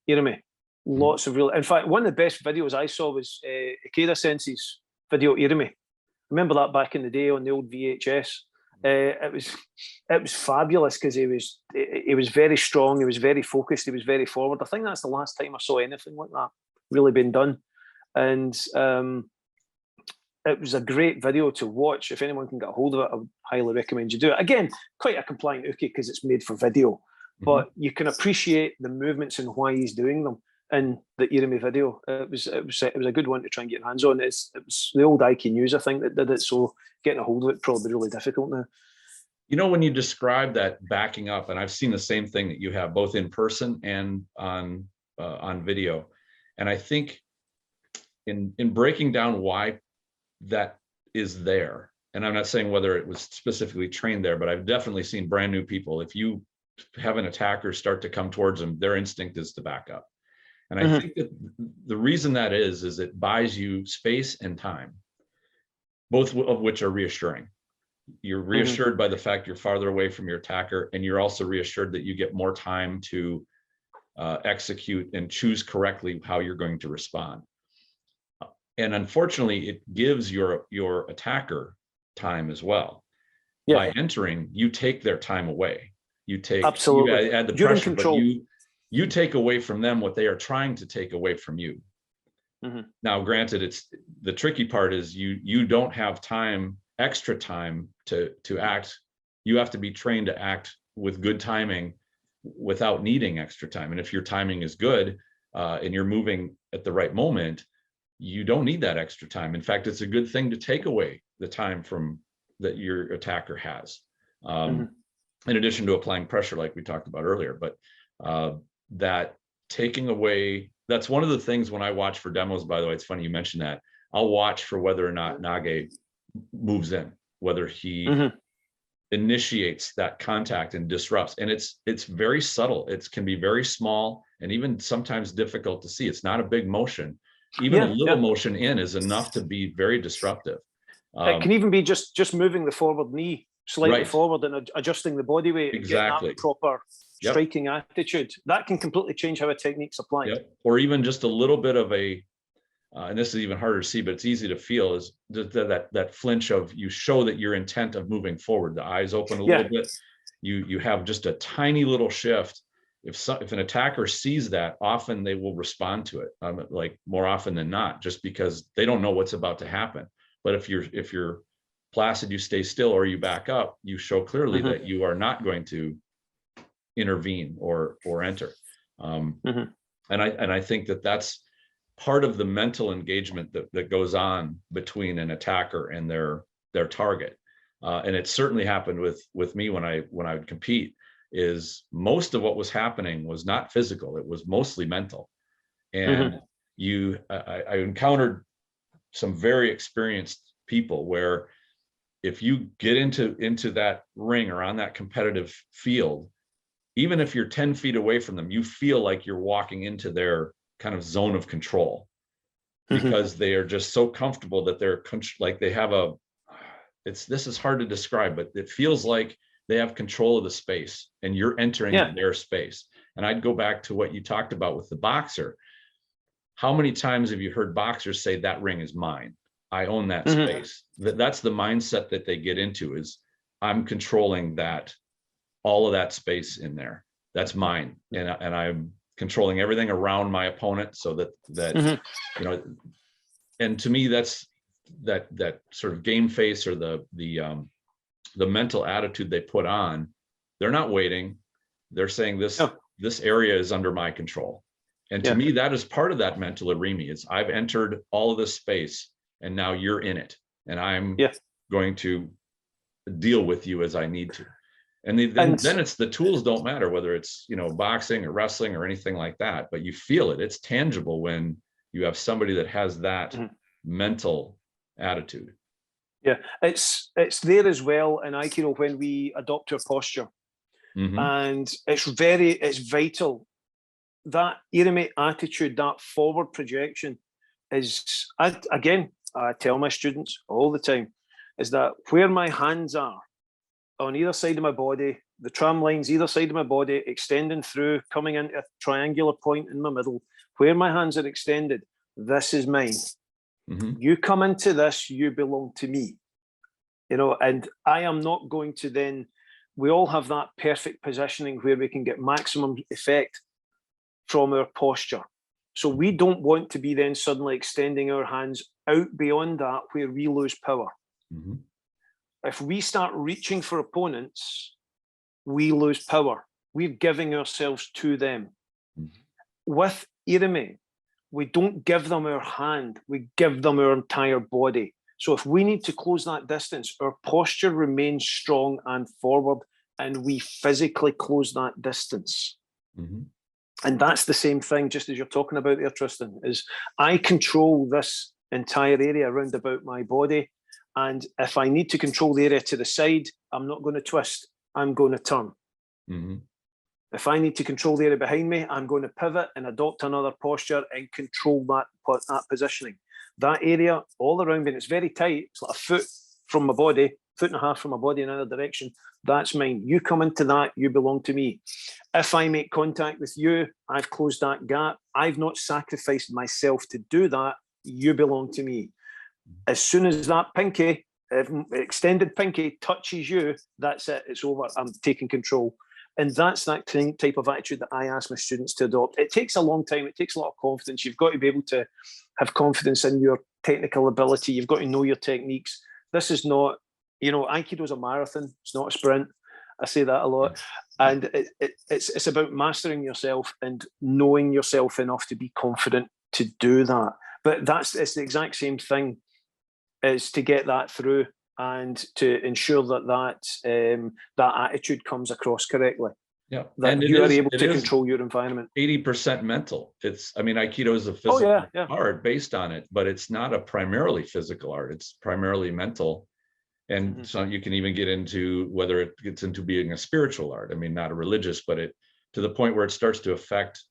Irimi, lots of real. In fact, one of the best videos I saw was Ikeda Sensei's video Irimi. Remember that back in the day on the old VHS? It was fabulous because he was very strong, he was very focused, he was very forward. I think that's the last time I saw anything like that really been done. And it was a great video to watch. If anyone can get a hold of it, I would highly recommend you do it. Again, quite a compliant uke because it's made for video, but you can appreciate the movements and why he's doing them in the Irimi video. It was a good one to try and get your hands on. It was the old Aiki News, I think, that did it. So getting a hold of it probably really difficult now. You know, when you describe that backing up, and I've seen the same thing that you have both in person and on video, and I think in breaking down why that is there, and I'm not saying whether it was specifically trained there, but I've definitely seen brand new people. If you have an attacker start to come towards them, their instinct is to back up. And I think that the reason that is it buys you space and time, both of which are reassuring. You're reassured by the fact you're farther away from your attacker, and you're also reassured that you get more time to execute and choose correctly how you're going to respond. And unfortunately, it gives your attacker time as well. Yeah. By entering, you take their time away. You take, absolutely, you add the pressure, but you take away from them what they are trying to take away from you. Now, granted, it's the tricky part is you don't have time, extra time to act. You have to be trained to act with good timing without needing extra time. And if your timing is good and you're moving at the right moment, you don't need that extra time. In fact, it's a good thing to take away the time from that your attacker has, in addition to applying pressure like we talked about earlier. But that taking away, that's one of the things when I watch for demos, by the way, it's funny you mentioned that. I'll watch for whether or not Nage moves in, whether he initiates that contact and disrupts. And it's very subtle. It can be very small and even sometimes difficult to see. It's not a big motion. Even a little motion in is enough to be very disruptive. It can even be just moving the forward knee slightly forward and adjusting the body weight. Exactly. And getting that proper striking attitude. That can completely change how a technique's applied. Or even just a little bit of a, and this is even harder to see, but it's easy to feel, is that flinch of, you show that your intent of moving forward. The eyes open a little bit. You have just a tiny little shift. If an attacker sees that, often they will respond to it, like more often than not, just because they don't know what's about to happen. But if you're placid, you stay still, or you back up, you show clearly that you are not going to intervene or enter. And I think that's part of the mental engagement that goes on between an attacker and their target. And it certainly happened with me when I would compete. Is most of what was happening was not physical, it was mostly mental. And I encountered some very experienced people where if you get into that ring or on that competitive field, even if you're 10 feet away from them, you feel like you're walking into their kind of zone of control, because they are just so comfortable that they're like they have this is hard to describe, but it feels like they have control of the space and you're entering their space. And I'd go back to what you talked about with the boxer. How many times have you heard boxers say, that ring is mine? I own that space. That's the mindset that they get into, is I'm controlling all of that space in there. That's mine. And I'm controlling everything around my opponent so that you know, and to me, that's that sort of game face, or the mental attitude they put on. They're not waiting. They're saying this area is under my control. And to me, that is part of that mental Irimi. Is I've entered all of this space and now you're in it, and I'm Yeah. going to deal with you as I need to. And then it's the tools don't matter, whether it's, you know, boxing or wrestling or anything like that, but you feel it. It's tangible when you have somebody that has that mental attitude. Yeah, it's there as well in Aikido when we adopt our posture. And it's vital. That Irimi attitude, that forward projection is, I tell my students all the time, is that where my hands are on either side of my body, the tram lines either side of my body, extending through, coming into a triangular point in my middle, where my hands are extended, this is mine. You come into this, you belong to me. You know, and I am not going to then, we all have that perfect positioning where we can get maximum effect from our posture. So we don't want to be then suddenly extending our hands out beyond that where we lose power. If we start reaching for opponents, we lose power. We're giving ourselves to them. With Irimi, we don't give them our hand, we give them our entire body. So if we need to close that distance, our posture remains strong and forward, and we physically close that distance. And that's the same thing, just as you're talking about there, Tristan, is I control this entire area around about my body. And if I need to control the area to the side, I'm not going to twist, I'm going to turn. If I need to control the area behind me, I'm going to pivot and adopt another posture and control that positioning. That area all around me, and it's very tight, it's like a foot from my body, foot and a half from my body in another direction, that's mine. You come into that, you belong to me. If I make contact with you, I've closed that gap. I've not sacrificed myself to do that. You belong to me. As soon as that pinky, extended pinky touches you, that's it, it's over, I'm taking control. And that's that type of attitude that I ask my students to adopt. It takes a long time, it takes a lot of confidence. You've got to be able to have confidence in your technical ability. You've got to know your techniques. This is not, you know, Aikido is a marathon, it's not a sprint. I say that a lot. And it's about mastering yourself and knowing yourself enough to be confident to do that. But it's the exact same thing, is to get that through and to ensure that attitude comes across correctly. Yeah, that and you are able to control your environment. 80% mental. Aikido is a physical art based on it, but it's not a primarily physical art. It's primarily mental. And so you can even get into whether it gets into being a spiritual art. I mean, not a religious, but to the point where it starts to affect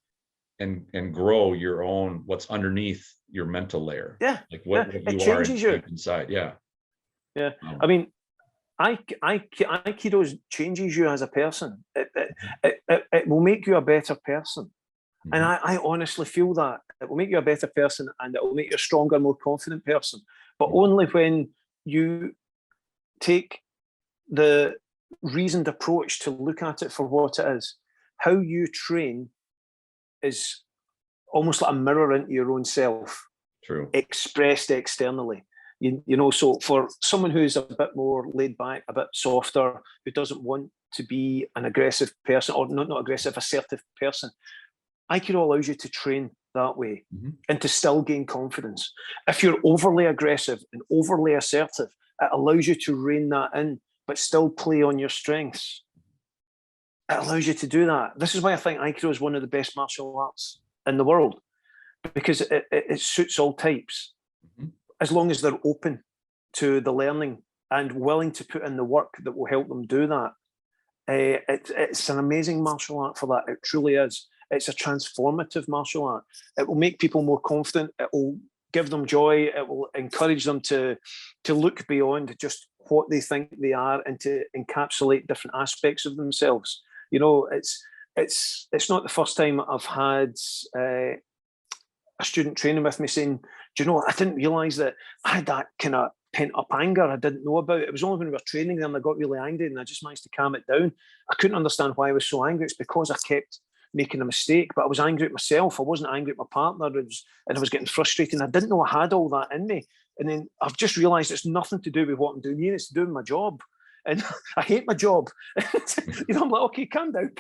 and grow your own, what's underneath your mental layer. Yeah. Like what you are deep inside. Yeah. Yeah. I mean, Aikido changes you as a person. It will make you a better person. And I honestly feel that. It will make you a better person, and it will make you a stronger, more confident person. But only when you take the reasoned approach to look at it for what it is. How you train is almost like a mirror into your own self. True. Expressed externally. You know, so for someone who's a bit more laid back, a bit softer, who doesn't want to be an aggressive person, or not aggressive, assertive person, Aikido allows you to train that way and to still gain confidence. If you're overly aggressive and overly assertive, it allows you to rein that in, but still play on your strengths. It allows you to do that. This is why I think Aikido is one of the best martial arts in the world, because it suits all types, as long as they're open to the learning and willing to put in the work that will help them do that. It's an amazing martial art for that. It truly is. It's a transformative martial art. It will make people more confident. It will give them joy. It will encourage them to look beyond just what they think they are and to encapsulate different aspects of themselves. You know, it's not the first time I've had a student training with me saying, do you know, I didn't realise that I had that kind of pent-up anger I didn't know about. It was only when we were training them I got really angry, and I just managed to calm it down. I couldn't understand why I was so angry. It's because I kept making a mistake, but I was angry at myself. I wasn't angry at my partner, and I was getting frustrated. I didn't know I had all that in me. And then I've just realised it's nothing to do with what I'm doing here. It's to do with my job. and I hate my job. You know, I'm like, okay, calm down.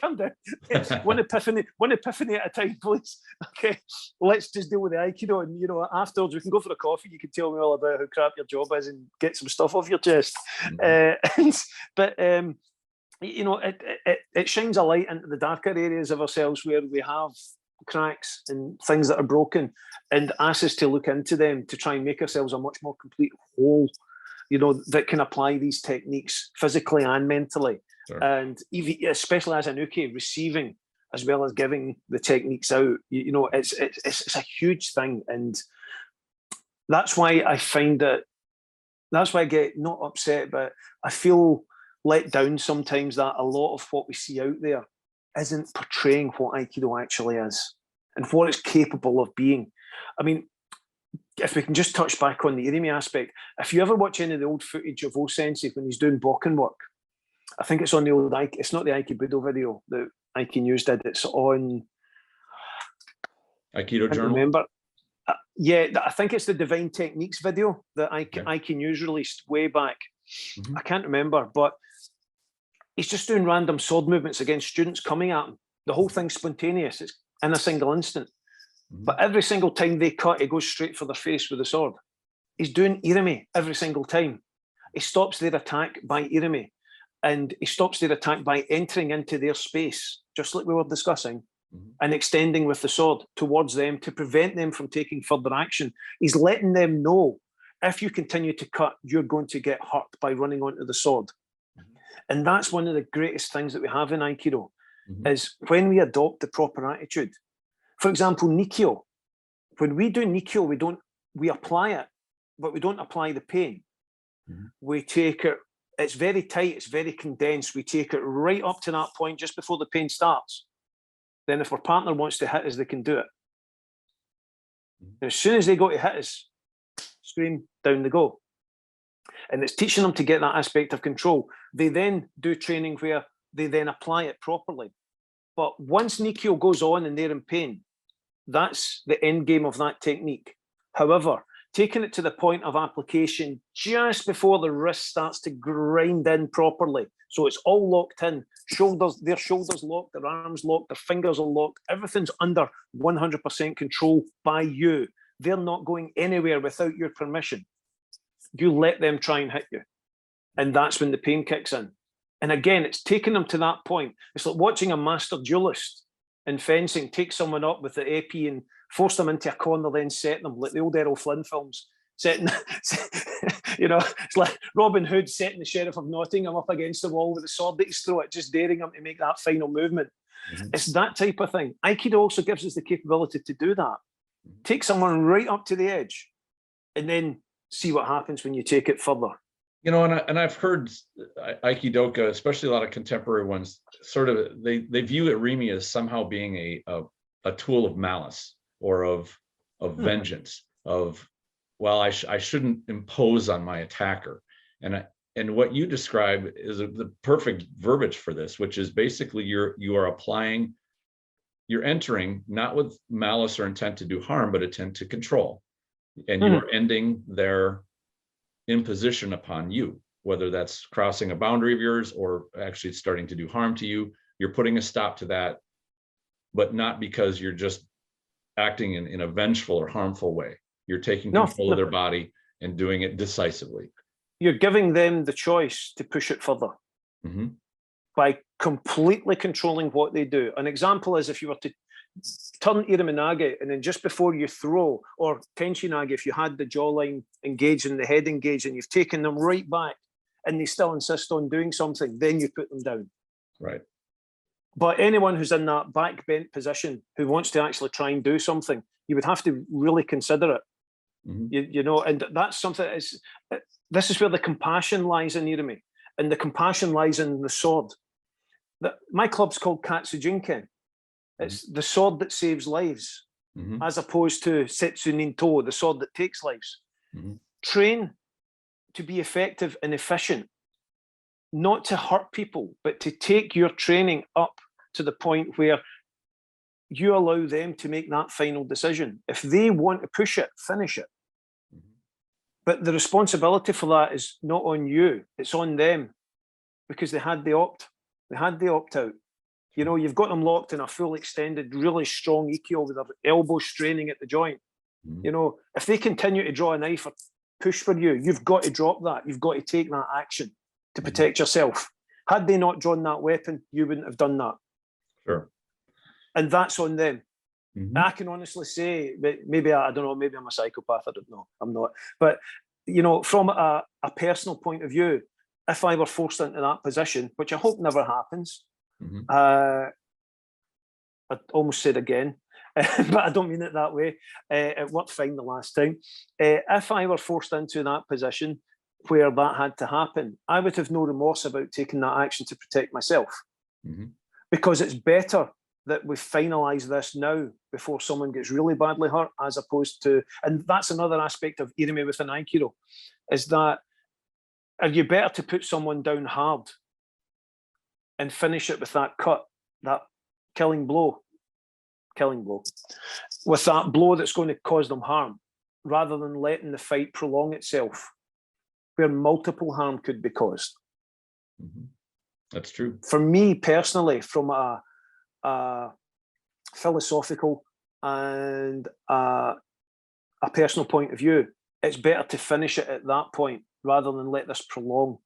One epiphany at a time, please. Okay, let's just deal with the Aikido, and you know, afterwards we can go for a coffee. You can tell me all about how crap your job is and get some stuff off your chest. But you know, it shines a light into the darker areas of ourselves where we have cracks and things that are broken, and asks us to look into them to try and make ourselves a much more complete whole, you know, that can apply these techniques physically and mentally. Sure. And even, especially as an uke, receiving as well as giving the techniques out, you know, it's a huge thing. And that's why I find that, that's why I get not upset, but I feel let down sometimes that a lot of what we see out there isn't portraying what Aikido actually is and what it's capable of being. I mean, if we can just touch back on the Irimi aspect, if you ever watch any of the old footage of O-Sensei when he's doing Bokken work, I think it's on the old, it's not the Aikido video that Aiki News did, it's on Aikido Journal? Remember. Yeah, I think it's the Divine Techniques video that Aiki News released way back. I can't remember, but he's just doing random sword movements against students coming at him. The whole thing's spontaneous. It's in a single instant. But every single time they cut, he goes straight for their face with the sword. He's doing Irimi every single time. He stops their attack by Irimi, and he stops their attack by entering into their space, just like we were discussing, and extending with the sword towards them to prevent them from taking further action. He's letting them know, if you continue to cut, you're going to get hurt by running onto the sword. And that's one of the greatest things that we have in Aikido, is when we adopt the proper attitude. For example, Nikkyo. When we do Nikkyo, we apply it, but we don't apply the pain. We take it, it's very tight, it's very condensed. We take it right up to that point just before the pain starts. Then if our partner wants to hit us, they can do it. And as soon as they go to hit us, scream, down they go. And it's teaching them to get that aspect of control. They then do training where they then apply it properly. But once Nikkyo goes on and they're in pain, that's the end game of that technique. However, taking it to the point of application just before the wrist starts to grind in properly, so it's all locked in, their shoulders locked, their arms locked, their fingers are locked, everything's under 100% control by you. They're not going anywhere without your permission. You let them try and hit you. And that's when the pain kicks in. And again, it's taking them to that point. It's like watching a master duelist in fencing take someone up with the épée and force them into a corner, then set them, like the old Errol Flynn films, setting, you know, it's like Robin Hood setting the Sheriff of Nottingham up against the wall with a sword at his throat, just daring him to make that final movement. It's that type of thing. Aikido also gives us the capability to do that. Take someone right up to the edge and then see what happens when you take it further. You know, and I've heard Aikidoka, especially a lot of contemporary ones, sort of they view Irimi as somehow being a tool of malice or of vengeance, of, well, I shouldn't impose on my attacker. And what you describe is the perfect verbiage for this, which is basically you are applying, you're entering not with malice or intent to do harm, but intent to control. And you are ending their imposition upon you, whether that's crossing a boundary of yours or actually starting to do harm to you. You're putting a stop to that, but not because you're just acting in a vengeful or harmful way. You're taking control of their body and doing it decisively. You're giving them the choice to push it further by completely controlling what they do. An example is if you were to turn Irimi Nage and then just before you throw, or Tenshi Nage, if you had the jawline engaged and the head engaged and you've taken them right back and they still insist on doing something, then you put them down. Right. But anyone who's in that back bent position who wants to actually try and do something, you would have to really consider it. You know, and that's something this is where the compassion lies in Irimi, and the compassion lies in the sword. My club's called Katsujinken. It's the sword that saves lives, as opposed to Setsu Ninto, the sword that takes lives. Train to be effective and efficient, not to hurt people, but to take your training up to the point where you allow them to make that final decision. If they want to push it, finish it. But the responsibility for that is not on you, it's on them. because they had the opt out. You know, you've got them locked in a full extended, really strong EQ with their elbow straining at the joint. You know, if they continue to draw a knife or push for you, you've got to drop that. You've got to take that action to protect yourself. Had they not drawn that weapon, you wouldn't have done that. Sure. And that's on them. I can honestly say, maybe I don't know, maybe I'm a psychopath. I don't know. I'm not. But, you know, from a personal point of view, if I were forced into that position, which I hope never happens, I almost said again, but I don't mean it that way. It worked fine the last time. If I were forced into that position where that had to happen, I would have no remorse about taking that action to protect myself. Because it's better that we finalise this now before someone gets really badly hurt, as opposed to, and that's another aspect of Irimi within Aikido, is that are you better to put someone down hard and finish it with that cut, that killing blow, with that blow that's going to cause them harm, rather than letting the fight prolong itself, where multiple harm could be caused. That's true. For me personally, from a philosophical and a personal point of view, it's better to finish it at that point rather than let this prolong,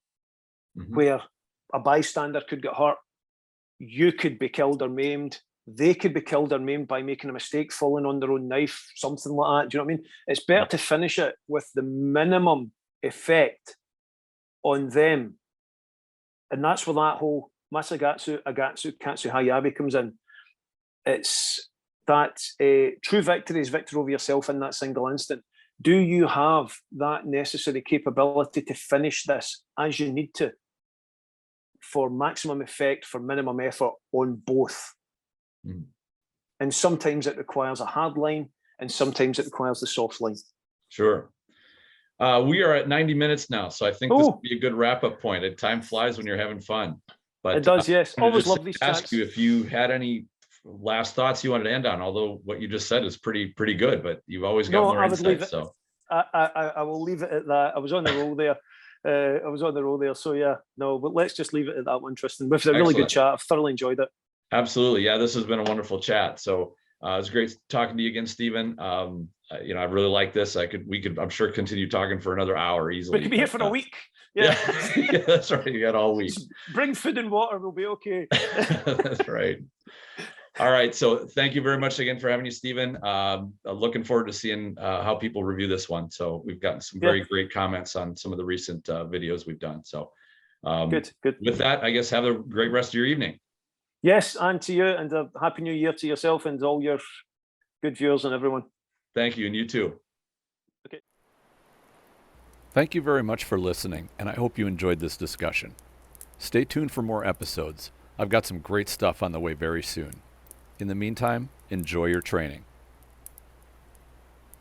where a bystander could get hurt, you could be killed or maimed, they could be killed or maimed by making a mistake, falling on their own knife, something like that. Do you know what I mean? It's better to finish it with the minimum effect on them. And that's where that whole Masagatsu, Agatsu, Katsu, Hayabi comes in. It's that true victory is victory over yourself in that single instant. Do you have that necessary capability to finish this as you need to for maximum effect, for minimum effort on both? And sometimes it requires a hard line and sometimes it requires the soft line. Sure. We are at 90 minutes now, so I think this would be a good wrap-up point. Time flies when you're having fun. But it does, yes. Always love these chats. Ask you if you had any last thoughts you wanted to end on, although what you just said is pretty good, but you've always got more insight. So I will leave it at that. I was on the roll there. So yeah, no, but let's just leave it at that one, Tristan. We've had a really good chat. I've thoroughly enjoyed it. Absolutely. Yeah, this has been a wonderful chat. So it's great talking to you again, Stephen. You know, I really like this. We could, I'm sure, continue talking for another hour easily. We could be here for a week. Yeah, yeah, that's right. You got all week. Just bring food and water. We'll be okay. That's right. All right. So thank you very much again for having you, Stephen. Looking forward to seeing how people review this one. So we've gotten some very great comments on some of the recent videos we've done. So good. With that, I guess have a great rest of your evening. Yes, and to you, and a happy new year to yourself and all your good viewers and everyone. Thank you, and you too. Okay. Thank you very much for listening, and I hope you enjoyed this discussion. Stay tuned for more episodes. I've got some great stuff on the way very soon. In the meantime, enjoy your training.